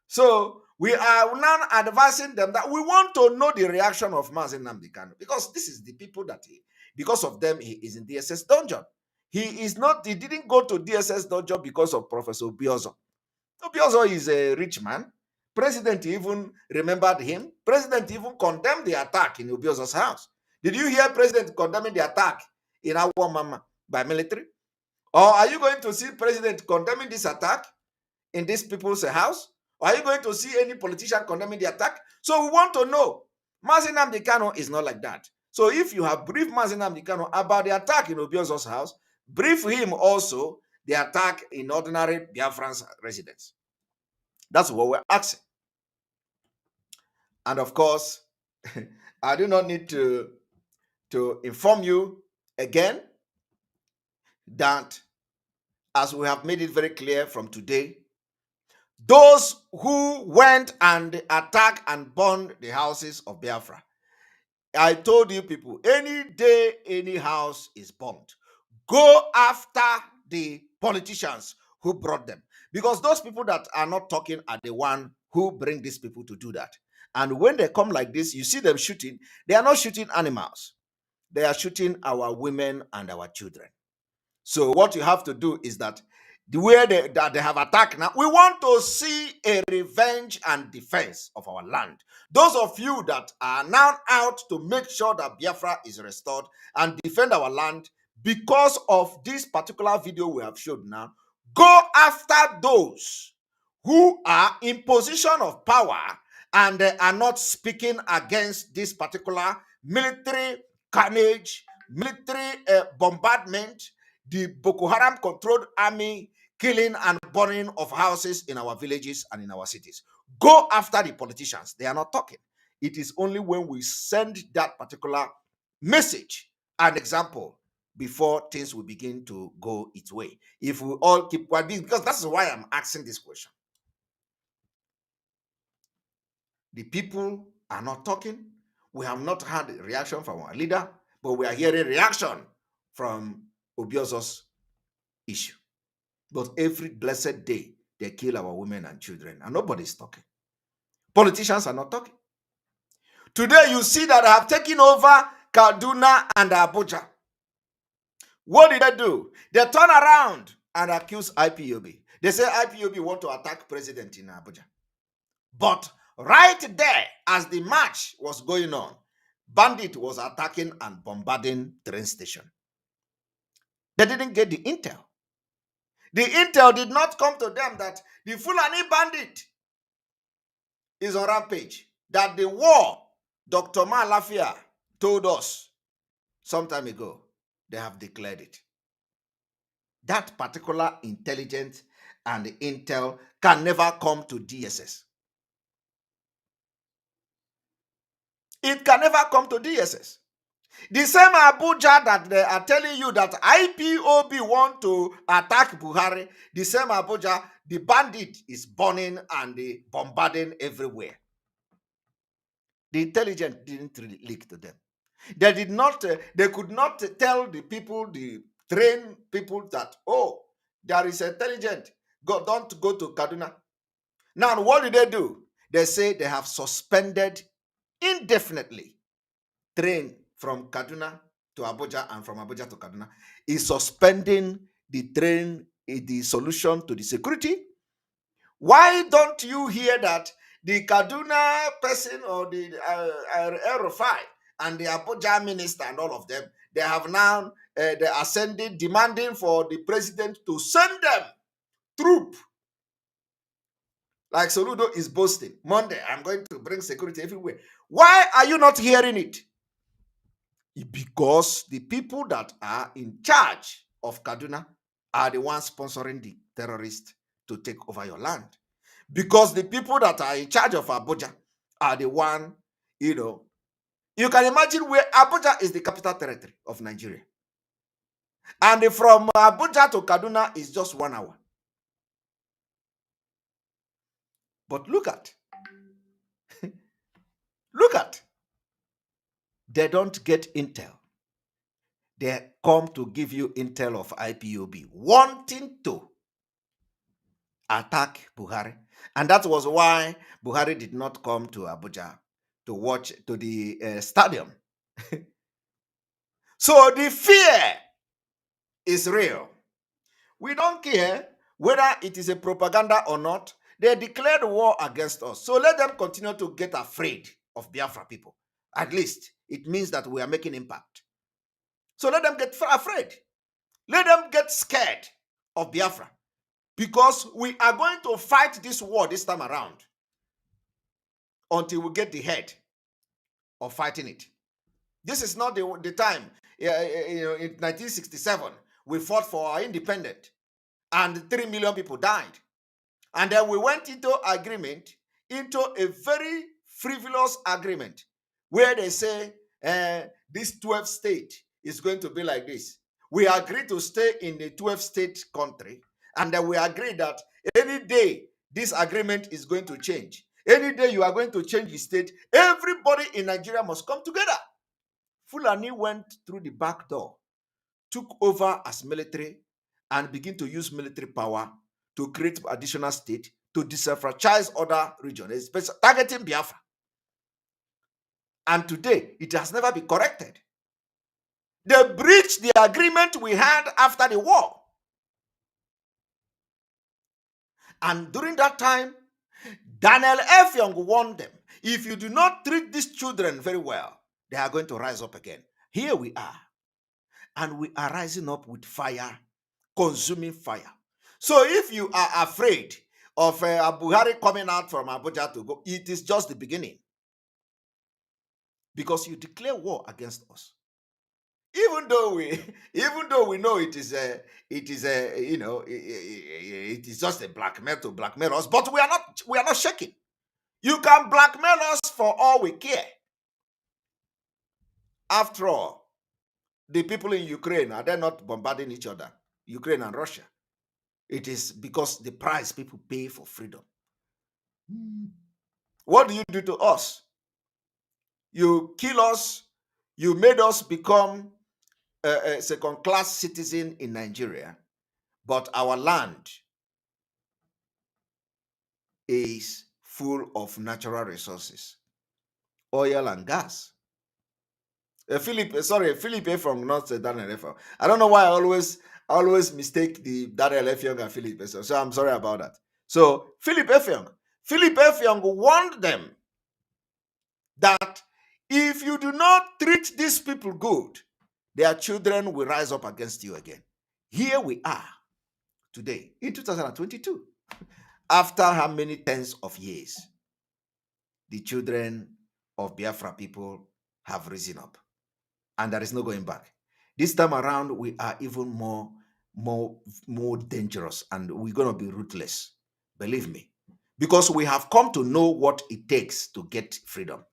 So we are now advising them that we want to know the reaction of Mazi Nnamdi Kanu because this is the people that because of them, he is in DSS dungeon. He didn't go to DSS dungeon because of Professor Obiozo. Obiozo is a rich man. President even remembered him. President even condemned the attack in Obiozo's house. Did you hear President condemning the attack in our mama by military? Or are you going to see President condemning this attack in these people's house? Or are you going to see any politician condemning the attack? So we want to know. Mazi Nnamdi Kanu is not like that. So if you have briefed Mazi Nnamdi Kanu about the attack in Obiozo's house, brief him also the attack in ordinary Biafran's residence. That's what we're asking. And of course, I do not need to inform you again that, as we have made it very clear from today, those who went and attacked and burned the houses of Biafra, I told you people, any day any house is burned, go after the politicians who brought them. Because those people that are not talking are the one who bring these people to do that. And when they come like this, you see them shooting, they are not shooting animals. they are shooting our women and our children. So what you have to do is that the way that they have attacked now, we want to see a revenge and defense of our land. Those of you that are now out to make sure that Biafra is restored and defend our land because of this particular video we have showed now, go after those who are in position of power and are not speaking against this particular military carnage, military bombardment, the Boko Haram controlled army killing and burning of houses in our villages and in our cities. Go after the politicians. They are not talking. It is only when we send that particular message, an example, before things will begin to go its way. If we all keep quiet, because that's why I'm asking this question. The people are not talking. We have not had a reaction from our leader, but we are hearing reaction from Obiozo's issue. But every blessed day, they kill our women and children, and nobody's talking. Politicians are not talking. Today, you see that I have taken over Kaduna and Abuja. What did they do? They turn around and accuse IPOB. They say IPOB want to attack president in Abuja. But right there, as the march was going on, bandit was attacking and bombarding train station. They didn't get the intel. The intel did not come to them that the Fulani bandit is on rampage. That the war Dr. Malafia told us some time ago, they have declared it. That particular intelligence and intel can never come to DSS. It can never come to DSS. The same Abuja that they are telling you that IPOB want to attack Buhari, the same Abuja, the bandit is burning and bombarding everywhere. The intelligence didn't really leak to them. They did not. They could not tell the people, the trained people, that there is intelligence. Don't go to Kaduna. Now, what did they do? They say they have suspended indefinitely train from Kaduna to Abuja and from Abuja to Kaduna. Is suspending the train the solution to the security? Why don't you hear that the Kaduna person or the Aerofy and the Abuja minister and all of them, they have now, they are sending, demanding for the president to send them troop. Like Soludo is boasting, Monday, I'm going to bring security everywhere. Why are you not hearing it? Because the people that are in charge of Kaduna are the ones sponsoring the terrorists to take over your land. Because the people that are in charge of Abuja are the one, you can imagine where Abuja is the capital territory of Nigeria. And from Abuja to Kaduna is just 1 hour. But look at, they don't get intel. They come to give you intel of IPOB wanting to attack Buhari. And that was why Buhari did not come to Abuja to watch to the stadium. So the fear is real. We don't care whether it is a propaganda or not. They declared war against us. So let them continue to get afraid of Biafra people. At least it means that we are making impact. So let them get afraid. Let them get scared of Biafra. Because we are going to fight this war this time around until we get the head of fighting it. This is not the time. In 1967, we fought for our independence and 3 million people died. And then we went into agreement, into a very frivolous agreement, where they say this 12th state is going to be like this. We agreed to stay in a 12th state country, and then we agreed that any day this agreement is going to change. Any day you are going to change the state, everybody in Nigeria must come together. Fulani went through the back door, took over as military, and begin to use military power to create additional state, to disenfranchise other regions, especially targeting Biafra. And today, it has never been corrected. They breached the agreement we had after the war. And during that time, Daniel Effiong warned them, if you do not treat these children very well, they are going to rise up again. Here we are. And we are rising up with fire, consuming fire. So if you are afraid of Buhari coming out from Abuja to go, it is just the beginning. Because you declare war against us. Even though we know it is just a blackmail to blackmail us, but we are not shaking. You can blackmail us for all we care. After all, the people in Ukraine, are they not bombarding each other? Ukraine and Russia. It is because the price people pay for freedom. What do you do to us? You kill us. You made us become a second-class citizen in Nigeria, but our land is full of natural resources, oil and gas. Philip from North Daniel Effiong. I don't know why I always mistake the Daniel Effiong and Philip. So I'm sorry about that. So Philip Effiong warned them that if you do not treat these people good, their children will rise up against you again. Here we are today in 2022. After how many tens of years, the children of Biafra people have risen up. And there is no going back. This time around, we are even more dangerous, and we're going to be ruthless. Believe me. Because we have come to know what it takes to get freedom.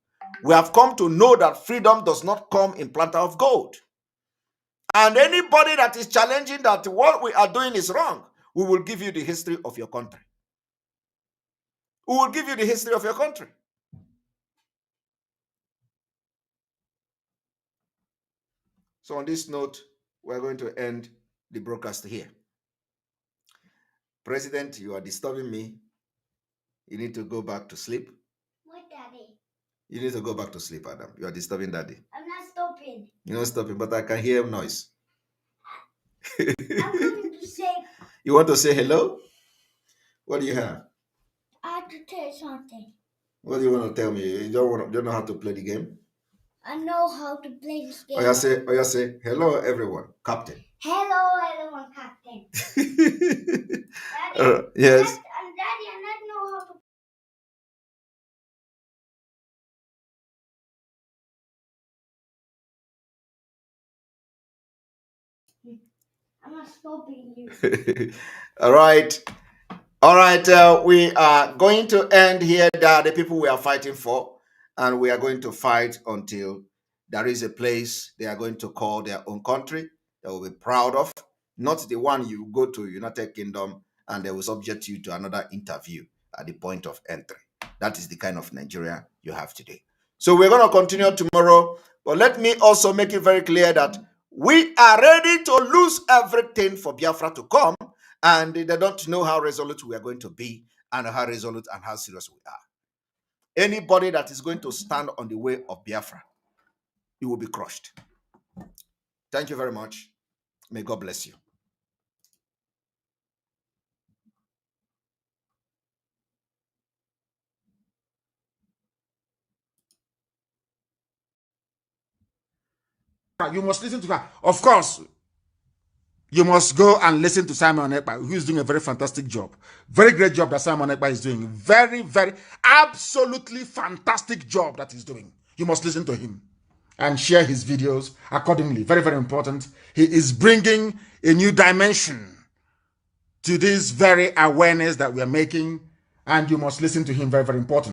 We have come to know that freedom does not come in platter of gold. And anybody that is challenging that what we are doing is wrong, we will give you the history of your country. We will give you the history of your country. So on this note, we're going to end the broadcast here. President, you are disturbing me. You need to go back to sleep. What, Daddy? You need to go back to sleep, Adam. You are disturbing Daddy. I'm not stopping. You're not stopping, but I can hear noise. I'm going to say... You want to say hello? What do you have? I have to tell you something. What do you want to tell me? You don't know how to play the game? I know how to play this game. Oh, you say, hello, everyone, Captain. Hello, everyone, Captain. Daddy, yes. Daddy, I don't know how to... I'm not stopping you. All right. We are going to end here. There are the people we are fighting for, and we are going to fight until there is a place they are going to call their own country they will be proud of, not the one you go to United Kingdom and they will subject you to another interview at the point of entry. That is the kind of Nigeria you have today. So we're going to continue tomorrow, but let me also make it very clear that we are ready to lose everything for Biafra to come, and they don't know how resolute we are going to be and how resolute and how serious we are. Anybody that is going to stand on the way of Biafra, you will be crushed. Thank you very much. May God bless you. You must listen to her. Of course, you must go and listen to Simon Ekpa, who is doing a very fantastic job. Very great job that Simon Ekpa is doing. Very, very, absolutely fantastic job that he's doing. You must listen to him and share his videos accordingly. Very, very important. He is bringing a new dimension to this very awareness that we are making, and you must listen to him. Very, very important.